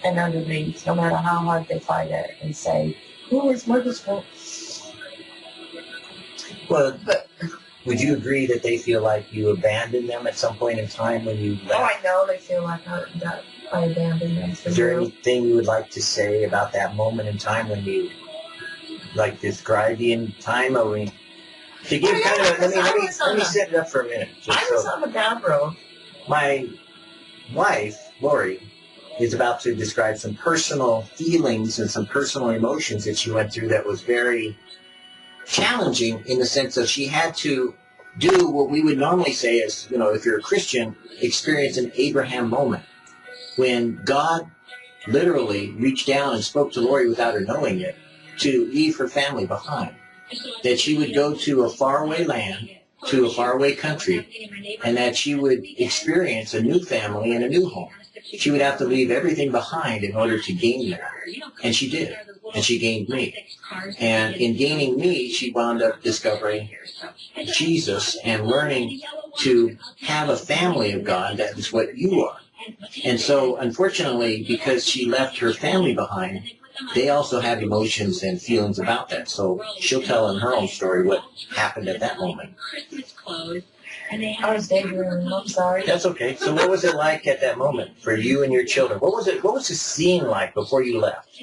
B: and underneath, no matter how hard they fight it and say, who is Mother's fault?
C: Well, would you agree that they feel like you abandoned them at some point in time when you left?
B: Oh, I know they feel like I abandoned them.
C: Is there anything you would like to say about that moment in time when you, describe the time? Or when, to give let me set it up for a minute.
B: I was on the bad road.
C: My wife, Lori, is about to describe some personal feelings and some personal emotions that she went through that was very challenging, in the sense that she had to do what we would normally say is, if you're a Christian, experience an Abraham moment, when God literally reached down and spoke to Lori without her knowing it, to leave her family behind, that she would go to a faraway land, to a faraway country, and that she would experience a new family and a new home. She would have to leave everything behind in order to gain that. And she did. And she gained me. And in gaining me, she wound up discovering Jesus and learning to have a family of God that is what you are. And so, unfortunately, because she left her family behind, they also have emotions and feelings about that. So she'll tell in her own story what happened at that moment.
B: I was daydreaming. I'm sorry.
C: That's okay. So what was it like at that moment for you and your children? What was the scene like before you left?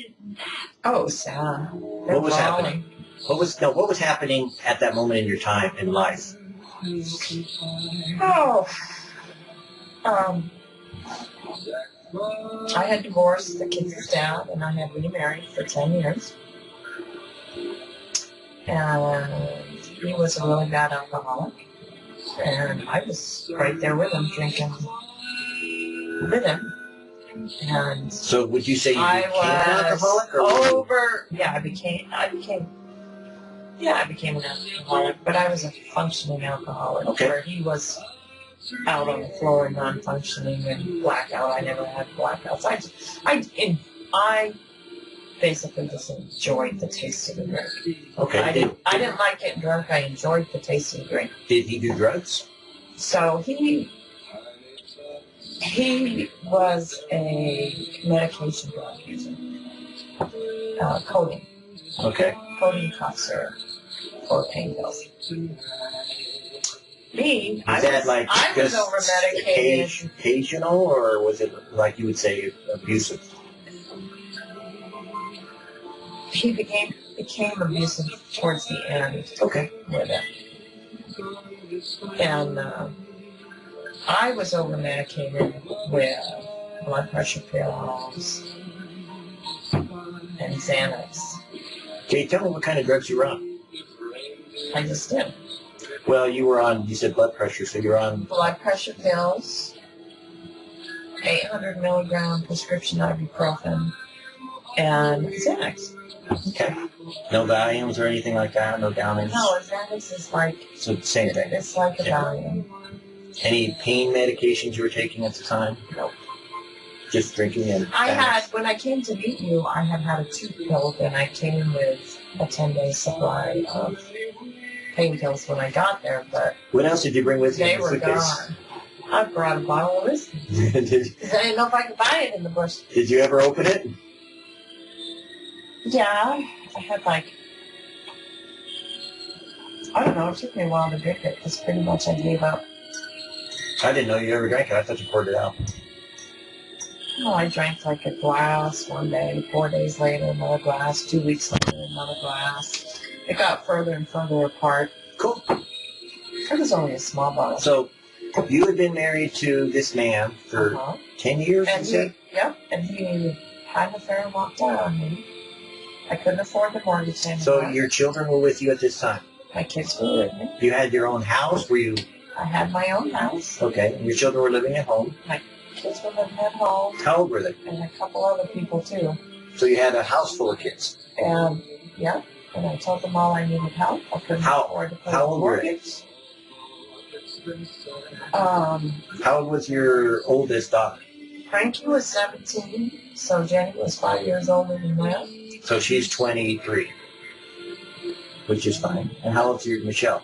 B: Oh, sad.
C: What was happening? What was happening at that moment in your time in life?
B: Oh. I had divorced the kids' dad, and I had remarried for 10 years. And he was a really bad alcoholic. And I was right there with him, drinking with him. And
C: so would you say you became an alcoholic?
B: I became Yeah, I became an alcoholic, but I was a functioning alcoholic.
C: Okay.
B: Where he was out on the floor, non-functioning and blackout. I never had blackouts. I basically just enjoyed the taste of the drink.
C: Okay.
B: I didn't like getting drunk. I enjoyed the taste of the drink.
C: Did he do drugs?
B: So he was a medication drug user. Codeine.
C: Okay.
B: Codeine cough syrup for pain pills. Me, I was over medicated.
C: Occasional, or was it like you would say abusive?
B: He became abusive towards the end.
C: Okay.
B: With it. And I was over medicated with blood pressure pills and Xanax.
C: Okay, tell me what kind of drugs you were on.
B: I just did.
C: Well, you said blood pressure, so you're on...
B: Blood pressure pills, 800 milligram prescription ibuprofen, and Xanax.
C: Okay. No Valiums or anything like that? No Downings?
B: No, Xanax is like...
C: So the same thing?
B: It's like a Valium.
C: Any pain medications you were taking at the time?
B: Nope.
C: Just drinking and...
B: When I came to meet you, I had a 2-pill, and I came with a 10-day supply of pain pills when I got there, but...
C: What else did you bring with you?
B: They were gone. I brought a bottle of whiskey. Because I didn't know if I could buy it in the bush.
C: Did you ever open it?
B: Yeah, I had I don't know, it took me a while to drink it, because pretty much I gave up.
C: I didn't know you ever drank it. I thought you poured it out.
B: Oh, I drank like a glass one day, 4 days later another glass, 2 weeks later another glass. It got further and further apart.
C: Cool.
B: It was only a small bottle.
C: So, you had been married to this man for 10 years,
B: and
C: you said?
B: Yep, and he had an affair and walked out on me. I couldn't afford the mortgage anymore.
C: So your children were with you at this time?
B: My kids were with me.
C: You had your own house? Were you...
B: I had my own house.
C: Okay, and your children were living at home?
B: My kids were living at home.
C: How old were they?
B: And a couple other people, too.
C: So you had a house full of kids?
B: And, yeah, and I told them all I needed help. I couldn't afford to pay the mortgage.
C: How old was your oldest daughter?
B: Frankie was 17, so Jenny was 5 years older than that.
C: So she's 23, which is fine. And how old's your Michelle?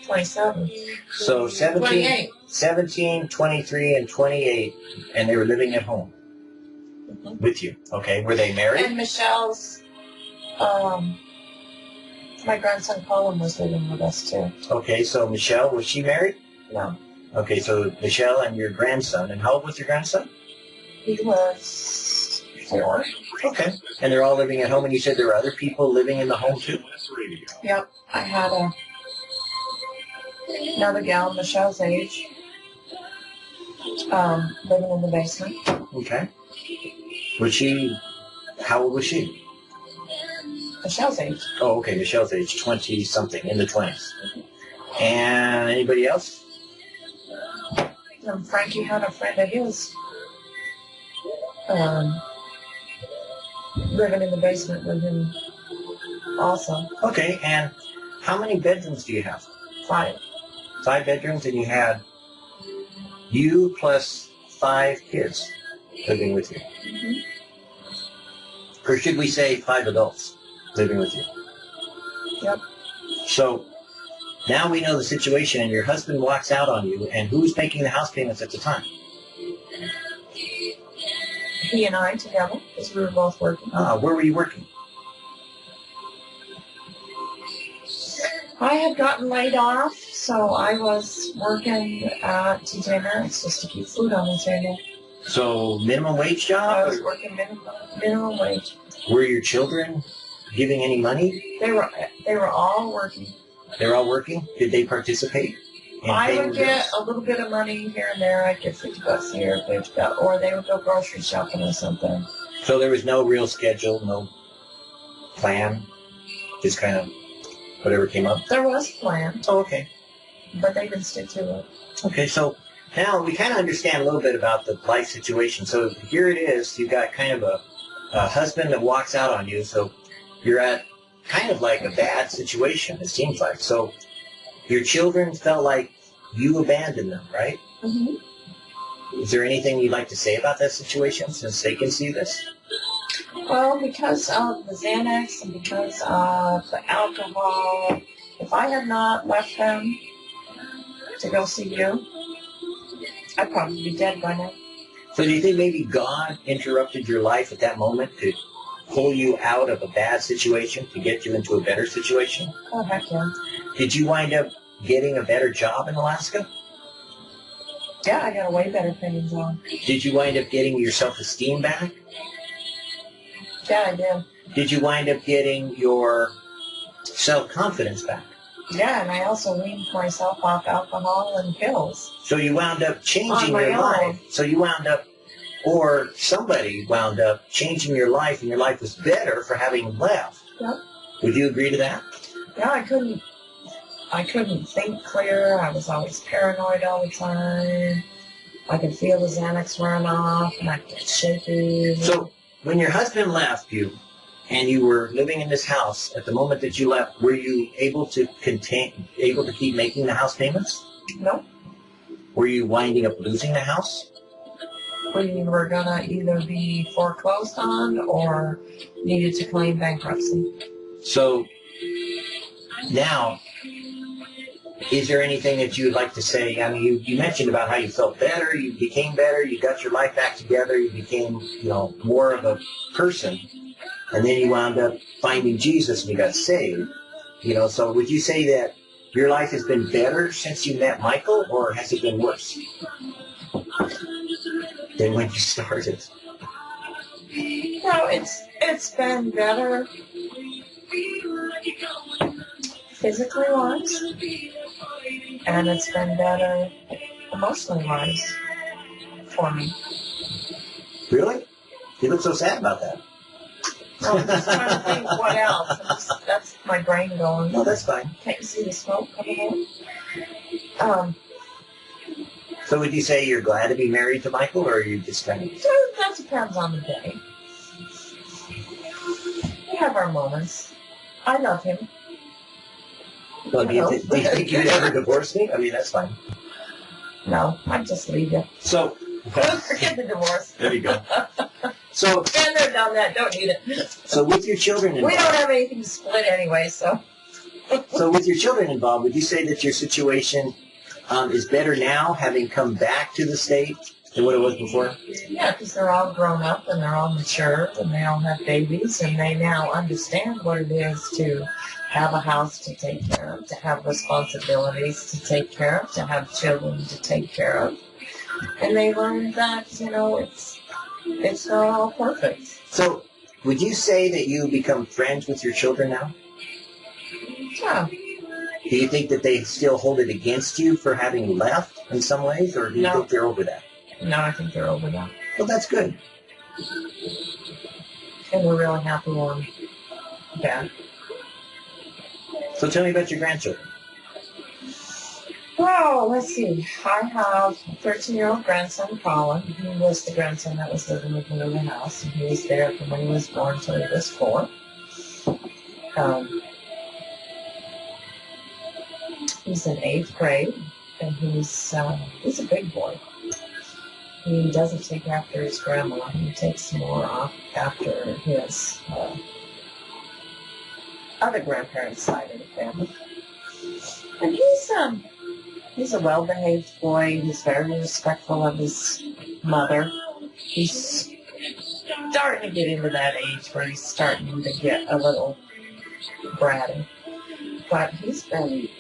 B: 27.
C: So 17, 23, and 28, and they were living at home with you. Okay, were they married?
B: And Michelle's, my grandson Colin was living with us too.
C: Okay, so Michelle, was she married?
B: No.
C: Okay, so Michelle and your grandson. And how old was your grandson?
B: He was 4.
C: Okay. And they're all living at home, and you said there were other people living in the home too?
B: Yep. I had another gal Michelle's age, living in the basement.
C: Okay. Was she, how old was she?
B: Michelle's age.
C: Oh, okay, Michelle's age, 20-something, in the 20s. And anybody else?
B: Frankie had a friend of his living in the basement with him also.
C: Okay, and how many bedrooms do you have?
B: 5.
C: 5 bedrooms, and you had you plus 5 kids living with you. Mm-hmm. Or should we say 5 adults living with you?
B: Yep.
C: So now we know the situation, and your husband walks out on you, and who's making the house payments at the time?
B: He and I together, because we were both working.
C: Where were you working?
B: I had gotten laid off, so I was working at TJ Maxx just to keep food on the table.
C: So minimum wage job?
B: I was working minimum wage.
C: Were your children giving any money?
B: They were all working.
C: They were all working? Did they participate?
B: I would get a little bit of money here and there. I'd get $50 here, $50, or they would go grocery shopping or something.
C: So there was no real schedule, no plan, just kind of whatever came up?
B: There was a plan.
C: Oh, okay.
B: But they didn't stick to it.
C: Okay, so now we kind of understand a little bit about the life situation. So here it is. You've got kind of a husband that walks out on you. So you're at kind of like a bad situation, it seems like. So your children felt like you abandoned them, right?
B: Mm-hmm.
C: Is there anything you'd like to say about that situation since they can see this?
B: Well, because of the Xanax and because of the alcohol, if I had not left them to go see you, I'd probably be dead by now.
C: So do you think maybe God interrupted your life at that moment to pull you out of a bad situation to get you into a better situation?
B: Oh, heck yeah.
C: Did you wind up getting a better job in Alaska?
B: Yeah, I got a way better paying job.
C: Did you wind up getting your self-esteem back?
B: Yeah, I did.
C: Did you wind up getting your self-confidence back?
B: Yeah, and I also weaned myself off alcohol and pills.
C: So you wound up changing
B: On my
C: your
B: own.
C: life. So you wound up, or somebody wound up changing your life, and your life was better for having left.
B: Yep.
C: Would you agree to that?
B: Yeah, I couldn't think clear. I was always paranoid all the time. I could feel the Xanax wearing off, and I'd get shaky.
C: So when your husband left you, and you were living in this house, at the moment that you left, were you able to keep making the house payments?
B: No,
C: Were you winding up losing the house?
B: we were gonna either be foreclosed on or needed to claim bankruptcy.
C: So now, is there anything that you would like to say? I mean, you mentioned about how you felt better, you became better, you got your life back together, you became, more of a person, and then you wound up finding Jesus and you got saved. So would you say that your life has been better since you met Michael, or has it been worse than when you started?
B: No, it's been better physically wise, and it's been better emotionally wise for me.
C: Really? You look so sad about that.
B: Well, I'm just trying to think what else. That's my brain going.
C: No, that's fine.
B: Can't you see the smoke coming in?
C: So would you say you're glad to be married to Michael, or are you just kind of...
B: That depends on the day. We have our moments. I love him.
C: Well, do you think you'd ever divorce me? I mean, that's fine.
B: No, I'd just leave you.
C: So...
B: Forget the divorce.
C: There you go. So...
B: Been there, done that. Don't need it.
C: So with your children involved...
B: We don't have anything to split anyway, so...
C: So with your children involved, would you say that your situation is better now, having come back to the state, than what it was before?
B: Yeah, because they're all grown up and they're all mature and they all have babies and they now understand what it is to have a house to take care of, to have responsibilities to take care of, to have children to take care of. And they learn that, it's not all perfect.
C: So would you say that you become friends with your children now?
B: Yeah.
C: Do you think that they still hold it against you for having left in some ways, or do you think they're over that?
B: No, I think they're over that.
C: Well, that's good.
B: And we're really happy on that.
C: So tell me about your grandchildren.
B: Well, let's see. I have a 13-year-old grandson, Colin. He was the grandson that was living with me in the house, and he was there from when he was born until he was 4. He's in 8th grade, and he's a big boy. He doesn't take after his grandma. He takes more off after his other grandparents' side of the family. And he's a well-behaved boy. He's very respectful of his mother. He's starting to get into that age where he's starting to get a little bratty. But he's been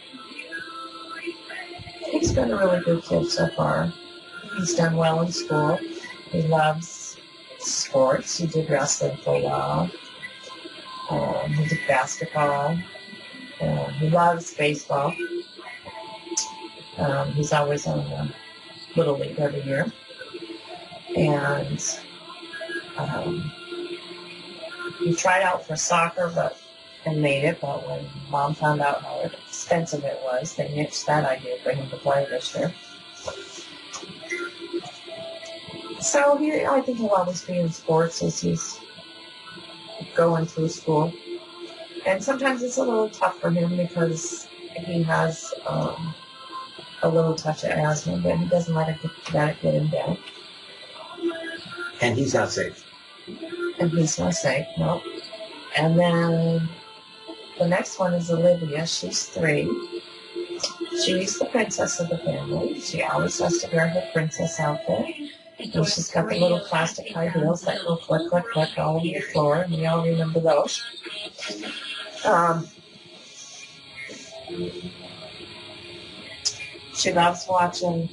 B: a really good kid so far. He's done well in school. He loves sports. He did wrestling for a while. He did basketball. He loves baseball. He's always on the Little League every year. And he tried out for soccer and made it, but when Mom found out how expensive it was, they nixed that idea for him to play this year. So I think he'll always be in sports as he's going through school. And sometimes it's a little tough for him because he has a little touch of asthma, but he doesn't let it get him down.
C: And he's not safe.
B: And he's not safe, no. And then the next one is Olivia. She's 3. She's the princess of the family. She always has to wear her princess outfit. And she's got the little plastic high heels that go click, click, click all over the floor, and we all remember those. She loves watching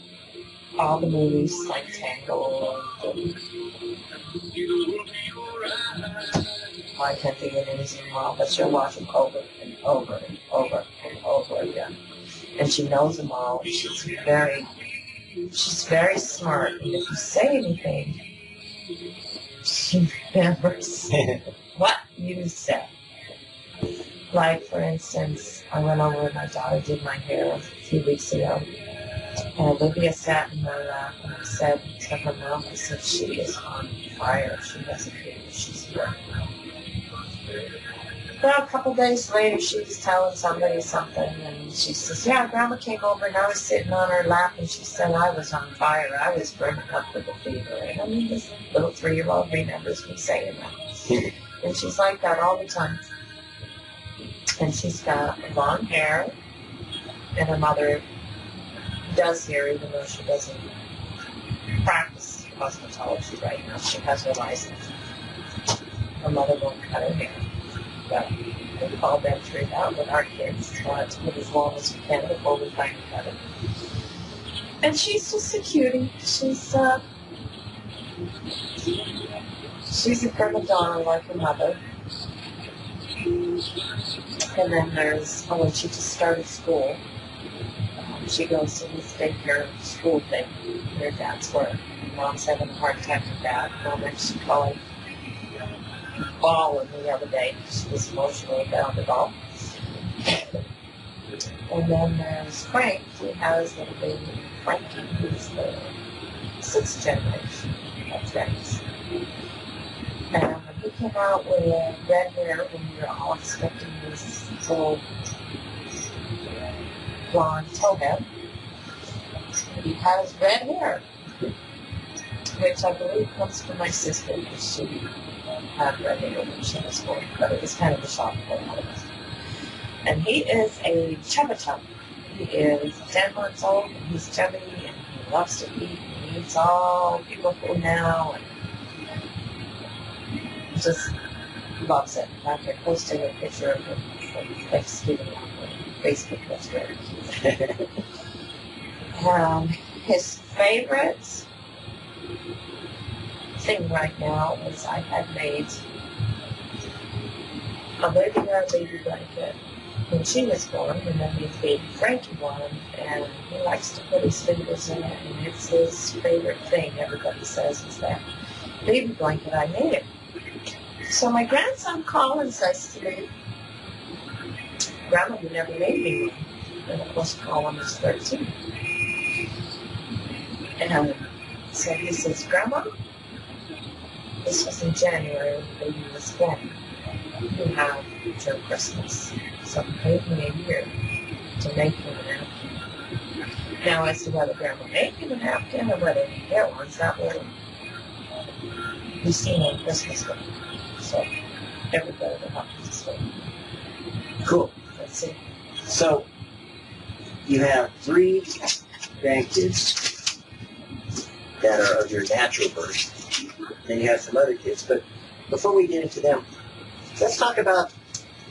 B: all the movies like Tangled. I can't think of names anymore, but she'll watch them over and over and over and over again. And she knows them all. She's very smart. And if you say anything, she remembers what you said. Like, for instance, I went over and my daughter did my hair a few weeks ago. And Olivia sat in my lap and I said to her mom, I said, she is on fire. She has a fever. She's burning. Well, a couple days later, she was telling somebody something, and she says, yeah, Grandma came over, and I was sitting on her lap, and she said I was on fire. I was burning up with a fever. And I mean, this little 3-year-old remembers me saying that. And she's like that all the time. And she's got long hair, and her mother does hair, even though she doesn't practice cosmetology right now. She has her license. Her mother won't cut her hair. But we've all been through that with our kids. Want to put as long as we can before we find a cut it. And she's just a cutie. She's a prima donna like her mother. And then there's, when she just started school, she goes to this daycare school thing. Her dad's work. Mom's having a hard time with that. Mom actually called bawling the other day. She was emotionally bound at all. And then there's Frank. He has little baby Frankie, who's the 6th generation of Franks. And he came out with red hair when we were all expecting this little blonde towhead. He has red hair, which I believe comes from my sister, because she had red hair when she was born, but it was kind of a shock for all of us. And he is a chubba chub. He is 10 months old, and he's chubby, and he loves to eat, and he eats all people food now, and just loves it. In fact, I posted a picture of him from Thanksgiving on Facebook yesterday. His favorite thing right now is I had made Olivia a baby blanket when she was born, and then we made Frankie one, and he likes to put his fingers in it, and it's his favorite thing, everybody says, is that baby blanket. I made it. So my grandson Colin says to me, Grandma, you never made me one. And of course Colin is 13. And so he says, Grandma, this was in January when the baby was born. You have till Christmas. So he paid me a year to make him a napkin. Now, as to whether Grandma made him a napkin or whether he get one, that will be seen on Christmas Day. So everybody will have to just wait.
C: Cool.
B: Let's see.
C: So you have 3 grandkids that are of your natural birth. Then you have some other kids. But before we get into them, let's talk about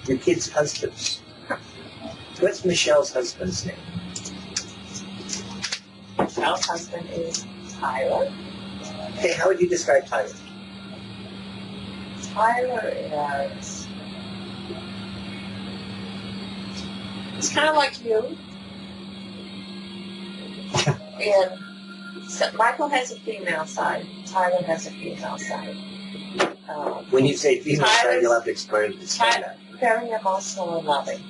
C: your kids' husbands. What's Michelle's husband's name?
B: Michelle's husband is Tyler.
C: Hey, how would you describe Tyler?
B: Tyler is... It's kind of like you. And so Michael has a female side. Tyler has a female side.
C: When you say female side,
B: Tyler's-
C: you'll have to explain that.
B: Very emotional and loving.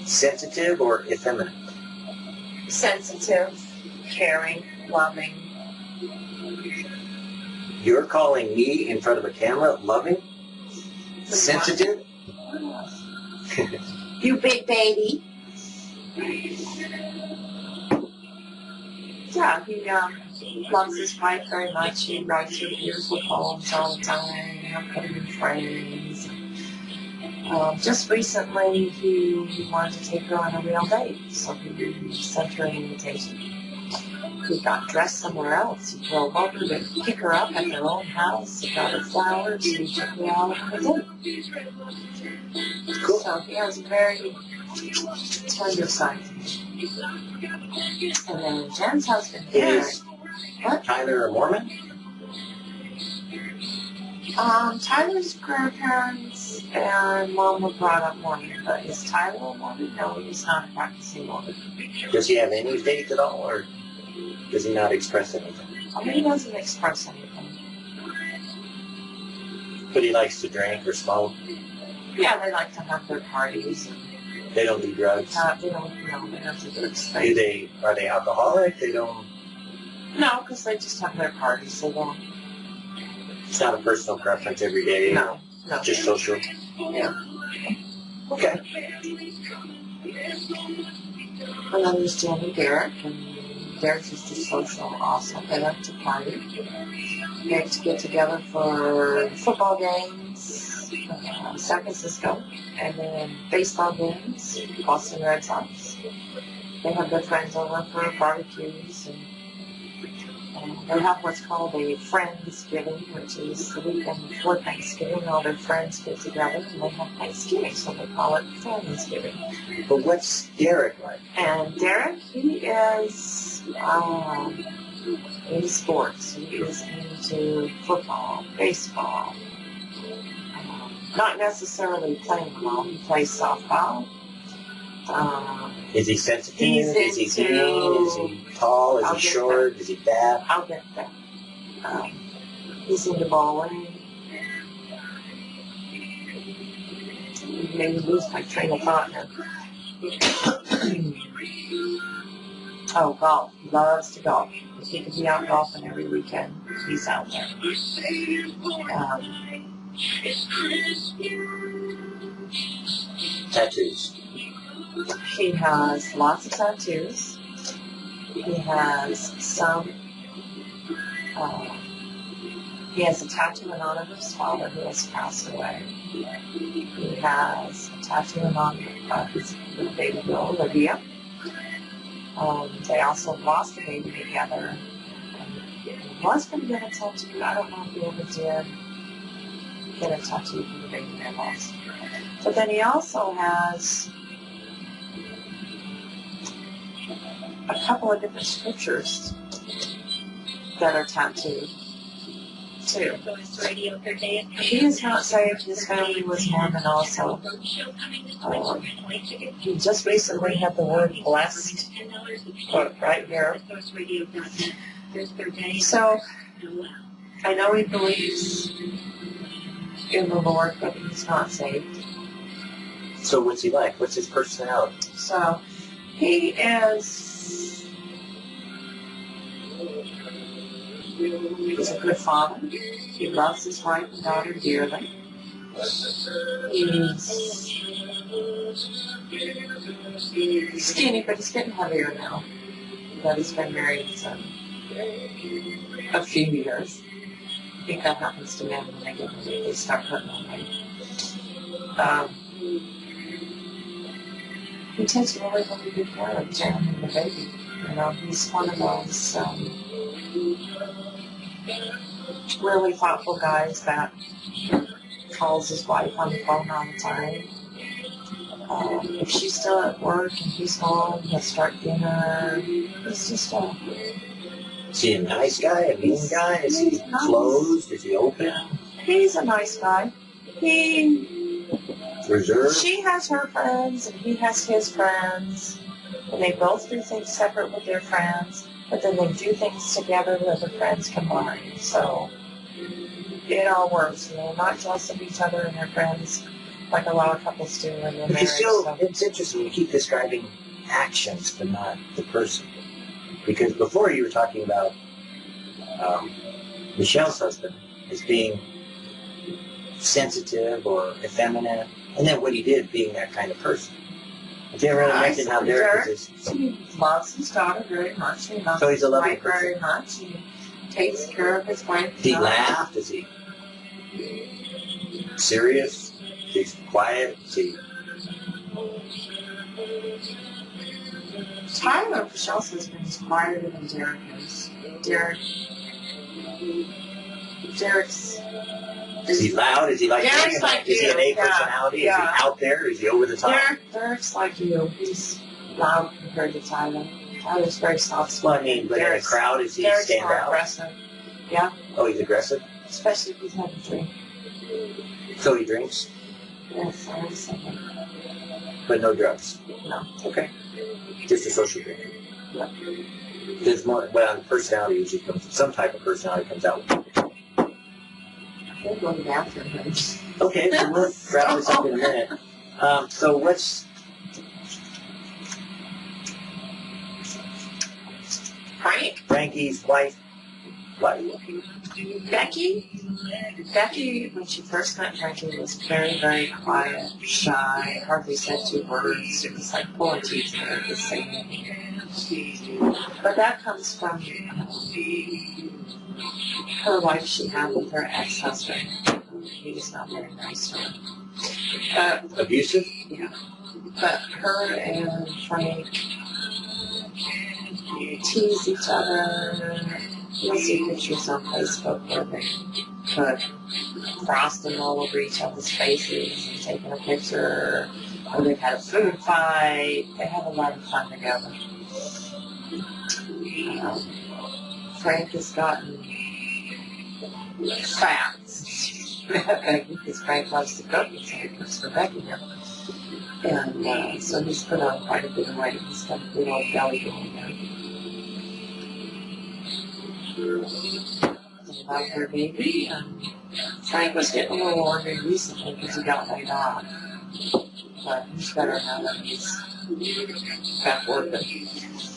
C: Sensitive or effeminate?
B: Sensitive, caring, loving.
C: You're calling me in front of a camera loving? Sensitive?
B: You big baby. Yeah, he loves his wife very much. He writes her beautiful poems all the time. I'll put him in frames. Just recently, he wanted to take her on a real date, so he sent her an invitation. He got dressed somewhere else. He drove over to pick her up at their own house. He got her flowers. He took her out on a date. Cool. So he has a very tender side. And then Jen's husband here. What?
C: Tyler a Mormon?
B: Tyler's grandparents and mom were brought up Mormon, but is Tyler a Mormon? No, he's not a practicing Mormon.
C: Does he have any faith at all, or does he not express anything?
B: I mean, he doesn't express anything.
C: But he likes to drink or smoke?
B: Yeah, they like to have their parties. And
C: they don't do drugs?
B: They don't do drugs.
C: Are they alcoholic? They don't?
B: No, because they just have their parties. They don't.
C: It's not a personal preference every day?
B: No.
C: Just social?
B: Yeah.
C: Okay.
B: And then there's Jen and Derek, and Derek's just a social awesome. They like to party. They like to get together for football games, San Francisco, and then baseball games, Boston Red Sox. They have their friends over for barbecues, and they have what's called a Friendsgiving, which is the weekend before Thanksgiving. All their friends get together and they have Thanksgiving, so they call it Friendsgiving.
C: But what's Derek like?
B: And Derek, he is in sports. He is into football, baseball. Not necessarily playing ball. He plays softball.
C: Is he sensitive? Is he thin? Is he tall? Is he short? Is he fat?
B: I'll get that. He's into bowling. Maybe lose my train of thought now. Oh, golf. He loves to golf. If he could be out golfing every weekend, he's out there.
C: Tattoos.
B: He has lots of tattoos. He has some. He has a tattoo in honor of his father who has passed away. He has a tattoo in honor of his little baby girl, Olivia. They also lost a baby together. He was going to get a tattoo. I don't know if he ever did get a tattoo for the baby they lost. But then he also has a couple of different scriptures that are tattooed, too. He is not saved. His family was Mormon also. He just recently had the word blessed right here. So, I know he believes in the Lord, but he's not saved.
C: So what's he like? What's his personality?
B: So, he is... He's a good father. He loves his wife and daughter dearly. He's skinny, but he's getting heavier now. But he's been married a few years. I think that happens to men when they start putting on weight. He takes really, really good care of Jen and the baby. You know, he's one of those really thoughtful guys that calls his wife on the phone all the time. If she's still at work and he's home, he'll start dinner. He's just a...
C: Is he a nice guy, a mean guy? Is he closed? Is he open?
B: He's a nice guy.
C: Reserved?
B: She has her friends and he has his friends. And they both do things separate with their friends, but then they do things together with their friends combined. So it all works. You know, they're not jealous of each other and their friends like a lot of couples do in their marriage.
C: It's interesting. You keep describing actions, but not the person. Because before you were talking about Michelle's husband as being sensitive or effeminate, and then what he did being that kind of person. Have you ever really mentioned how Derek is?
B: He loves his daughter very much. He loves
C: So he's a
B: his
C: loving
B: wife very much. He takes care of his wife.
C: Does he laugh? Is he serious? Is he quiet? Is he...
B: Tyler, Michelle's husband, is quieter than Derek is. Derek's...
C: Is he loud? Is he like...
B: Derek's like
C: Is he an A
B: you,
C: personality?
B: yeah.
C: Is he out there? Is he over the top?
B: Derek's like you. He's loud compared to Tyler. Tyler's very soft.
C: Well, I mean, but in a crowd, is he
B: Derek's
C: stand
B: more
C: out?
B: aggressive. Yeah.
C: Oh, he's aggressive?
B: Especially if he's having a drink.
C: So he drinks?
B: Yes, I would say that.
C: But no drugs?
B: No.
C: Okay. Just a social drink?
B: Yeah.
C: There's more... Well, personality usually comes... Some type of personality comes out.
B: We'll go to the bathroom.
C: Okay, so we'll wrap this up in a minute. So what's... Frankie's wife. What?
B: Becky, when she first met Frankie, was very, very quiet, shy, hardly said 2 words. It was like pulling teeth in her to say anything. But that comes from her life she had with her ex-husband. He was not very nice to her.
C: Abusive?
B: Yeah. But her and Frank tease each other. You'll see pictures on Facebook where they put frosting all over each other's faces and taking a picture, or they've had a food fight. They have a lot of fun together. Frank has gotten fat because Frank loves to cook, and so he cooks for Becky now. And so he's put on quite a bit of weight. He's got a big old belly going there. About her baby, and Frank was getting a little ornery recently because he got laid off. But he's better now that he's back working.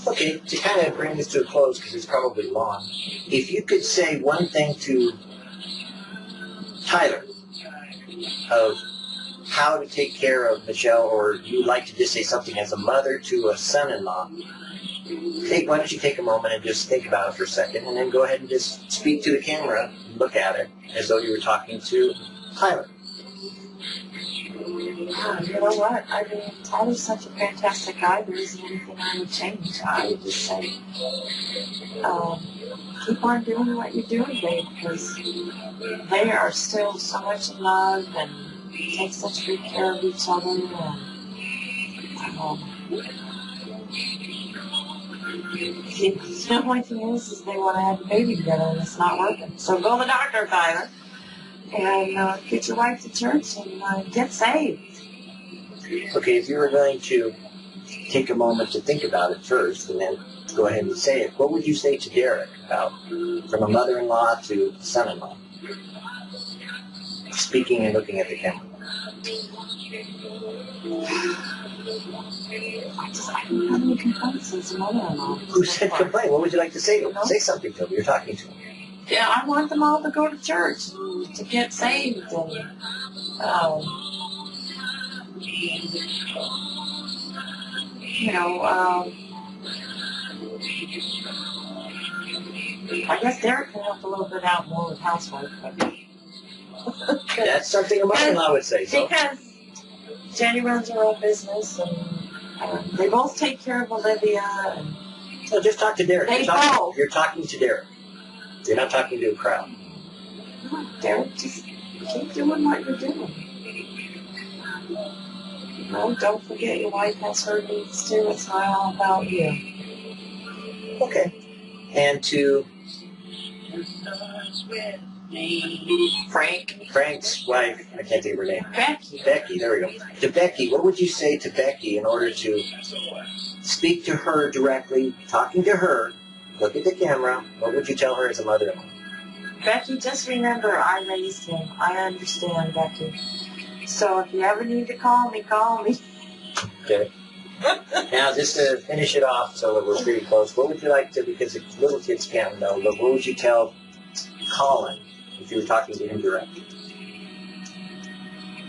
C: Okay, to kind of bring this to a close, because it's probably long, if you could say one thing to Tyler of how to take care of Michelle, or you'd like to just say something as a mother to a son-in-law, why don't you take a moment and just think about it for a second, and then go ahead and just speak to the camera and look at it as though you were talking to Tyler.
B: Yeah, you know what? I mean, Tyler's such a fantastic guy. There isn't anything I would change. I would just say, keep on doing what you're doing, babe, because they are still so much in love and take such good care of each other. The only thing is they want to have a baby together, and it's not working. So go to the doctor, Tyler, and get your wife to church and get saved.
C: Okay, if you were going to take a moment to think about it first and then go ahead and say it, what would you say to Derek about from a mother-in-law to son-in-law? Speaking and looking at the camera.
B: I don't have any complaints as a mother-in-law.
C: Who said complain? What would you like to say to him? Say something to him. You're talking to him.
B: Yeah, I want them all to go to church and to get saved and I guess Derek can help a little bit out more with housework, but
C: that's something a mother-in-law would say. So.
B: Because Jenny runs her own business, and they both take care of Olivia. And
C: no, just talk to Derek.
B: Both.
C: You're talking to Derek. You're not talking to a crowd.
B: No, Derek, just keep doing what you're doing. Don't forget your wife has her needs too. It's not all about you.
C: Okay. And to Frank's wife, I can't think of her name. Becky, there we go. To Becky, what would you say to Becky in order to speak to her directly, talking to her, look at the camera, what would you tell her as a mother-in-law?
B: Becky, just remember, I raised him. I understand, Becky. So if you ever need to call me, call me.
C: Okay. Now, just to finish it off so that we're pretty close, what would you like to, because little kids can't know, but what would you tell Colin if you were talking to him directly?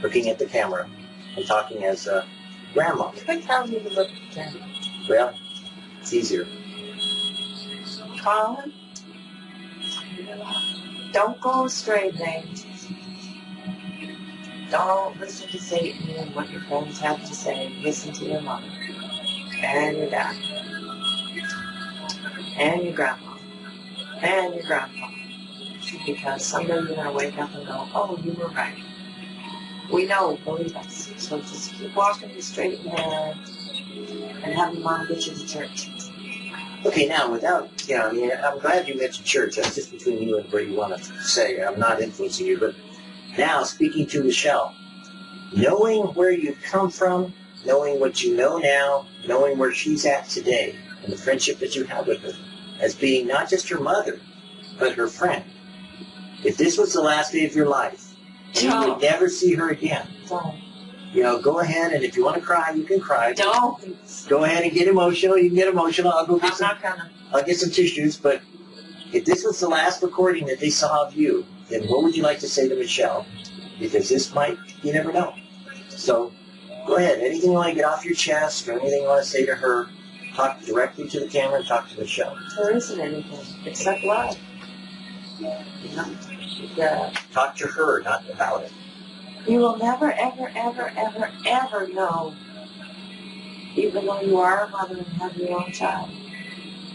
C: looking at the camera and talking as grandma.
B: Quit telling me to look at the camera.
C: Well, it's easier.
B: Colin, don't go astray, babe. Don't listen to Satan and what your friends have to say. Listen to your mother and your dad and your grandma and your grandpa. Because someday you're going to wake up and go, oh, you were right. We know, believe us. So just keep walking straight ahead and have your mom get you to church.
C: Okay, now, without, I mean, I'm glad you mentioned church. That's just between you and what you want to say. I'm not influencing you. But now, speaking to Michelle, knowing where you've come from, knowing what you know now, knowing where she's at today, and the friendship that you have with her, as being not just her mother, but her friend. If this was the last day of your life, and you would never see her again,
B: Don't.
C: Go ahead, and if you want to cry, you can cry.
B: Don't.
C: Go ahead and get emotional. You can get emotional. I'll go get
B: I'm
C: some tissues. But if this was the last recording that they saw of you, then what would you like to say to Michelle? Because this might, you never know. So go ahead. Anything you want to get off your chest or anything you want to say to her, talk directly to the camera and talk to Michelle.
B: There isn't anything except love.
C: Talk to her, not about it.
B: You will never, ever, ever, ever, ever know, even though you are a mother and have your own child,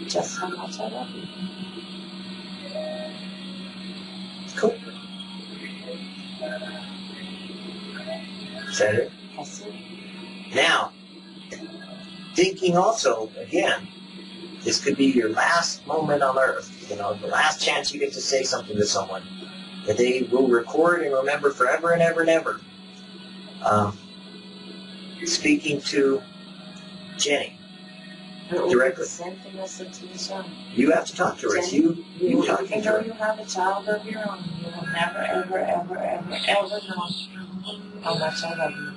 B: just how much I love you.
C: Cool. Is that it?
B: That's it.
C: Now, thinking also, again, this could be your last moment on earth, the last chance you get to say something to someone that they will record and remember forever and ever and ever. Speaking to Jenny directly.
B: The same thing I said to Michelle.
C: You have to talk to her.
B: Jenny,
C: you talking
B: even
C: to
B: though
C: her.
B: you have a child of your own, you will never, ever, ever, ever, ever know how much I love you.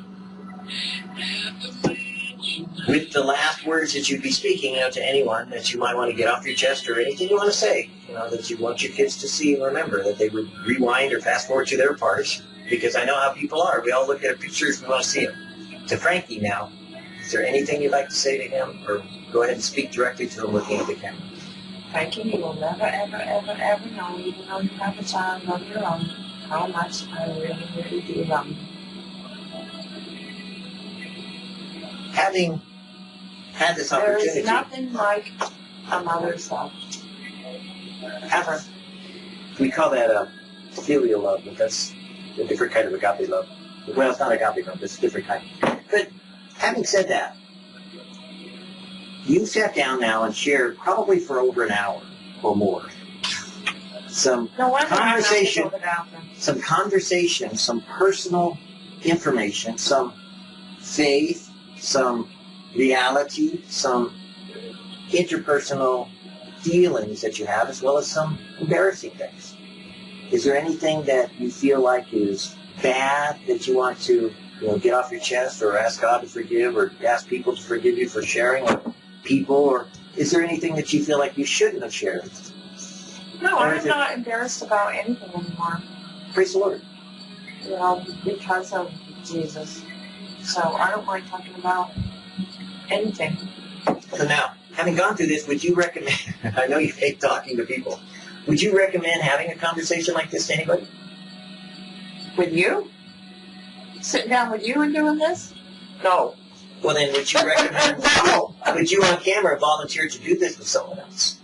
C: With the last words that you'd be speaking, to anyone that you might want to get off your chest or anything you want to say, that you want your kids to see and remember, that they would rewind or fast forward to their part, because I know how people are. We all look at pictures, we want to see them. To Frankie now, is there anything you'd like to say to him, or go ahead and speak directly to him looking at the camera?
B: Frankie, you will never, ever, ever, ever know, even though you have a child of your own, how much I really, really do love you.
C: Having had this
B: There
C: opportunity,
B: is nothing like a mother's love. Ever.
C: we call that filial love, but that's a different kind of agape love. Well, it's not agape love, it's a different kind. But having said that, you sat down now and shared probably for over an hour or more some conversation, some personal information, some faith, some reality, some interpersonal feelings that you have, as well as some embarrassing things. Is there anything that you feel like is bad that you want to, get off your chest, or ask God to forgive, or ask people to forgive you for sharing with people, or is there anything that you feel like you shouldn't have shared?
B: No, I'm not embarrassed about anything anymore.
C: Praise the Lord.
B: Because of Jesus. So I don't mind talking about anything.
C: So now, having gone through this, would you recommend, I know you hate talking to people, would you recommend having a conversation like this to anybody?
B: With you? Sitting down with you and doing this? No.
C: Well, then would you recommend, would you on camera volunteer to do this with someone else?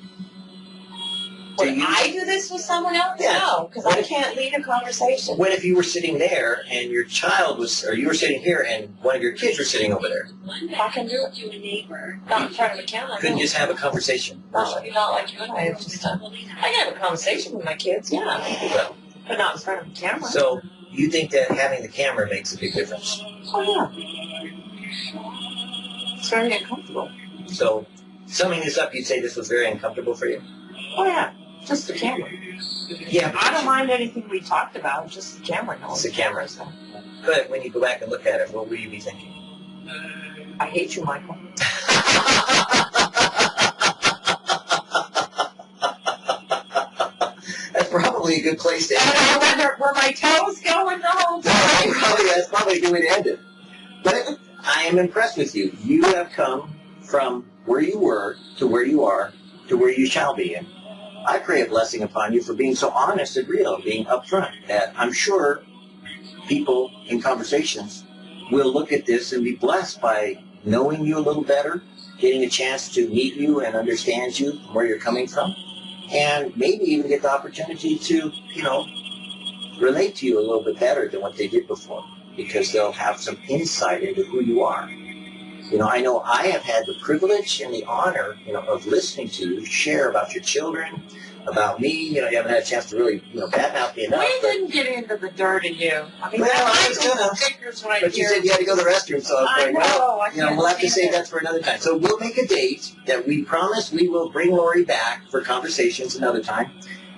B: Would I do this with someone else?
C: Yeah.
B: No, because I can't lead a conversation.
C: What if you were sitting there and your child was, or you were sitting here and one of your kids were sitting over there?
B: I can do it to a neighbor. Not in front of a camera.
C: Couldn't just have a conversation?
B: Not like you and I have just done. I can have a conversation with my kids, yeah.
C: Well,
B: But not in front of a camera.
C: so you think that having the camera makes a big difference?
B: Oh, yeah. It's very uncomfortable.
C: So, summing this up, you'd say this was very uncomfortable for you?
B: Oh, yeah. Just the camera.
C: Yeah.
B: I don't mind anything we talked about, just the camera. No,
C: It's the camera. But when you go back and look at it, what will you be thinking?
B: I hate you, Michael.
C: That's probably probably a good place to end.
B: I don't know where my toes going the whole time.
C: That's probably a good way to end it. But I am impressed with you. You have come from where you were to where you are to where you shall be. And I pray a blessing upon you for being so honest and real, being upfront. That I'm sure people in conversations will look at this and be blessed by knowing you a little better, getting a chance to meet you and understand you, where you're coming from, and maybe even get the opportunity to, relate to you a little bit better than what they did before, because they'll have some insight into who you are. I know I have had the privilege and the honor, of listening to you share about your children, about me. You haven't had a chance to really, badmouth me enough.
B: We didn't get into the dirt of you. I mean,
C: Well, I was gonna,
B: right
C: but you
B: here.
C: said you had to go to the restroom, so I was
B: I
C: like,
B: know,
C: well,
B: I can't
C: we'll have to
B: stand
C: save
B: it.
C: that for another time. So we'll make a date that we promise we will bring Lori back for conversations another time,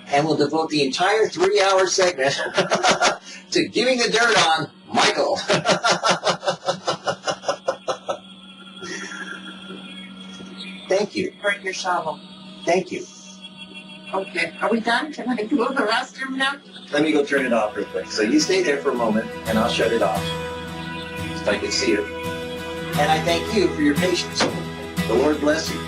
C: and we'll devote the entire 3-hour segment to giving the dirt on Michael. Thank you.
B: Bring your shovel.
C: Thank you.
B: Okay. Are we done? Can I go to the restroom now?
C: Let me go turn it off real quick. So you stay there for a moment, and I'll shut it off so I can see it. And I thank you for your patience. The Lord bless you.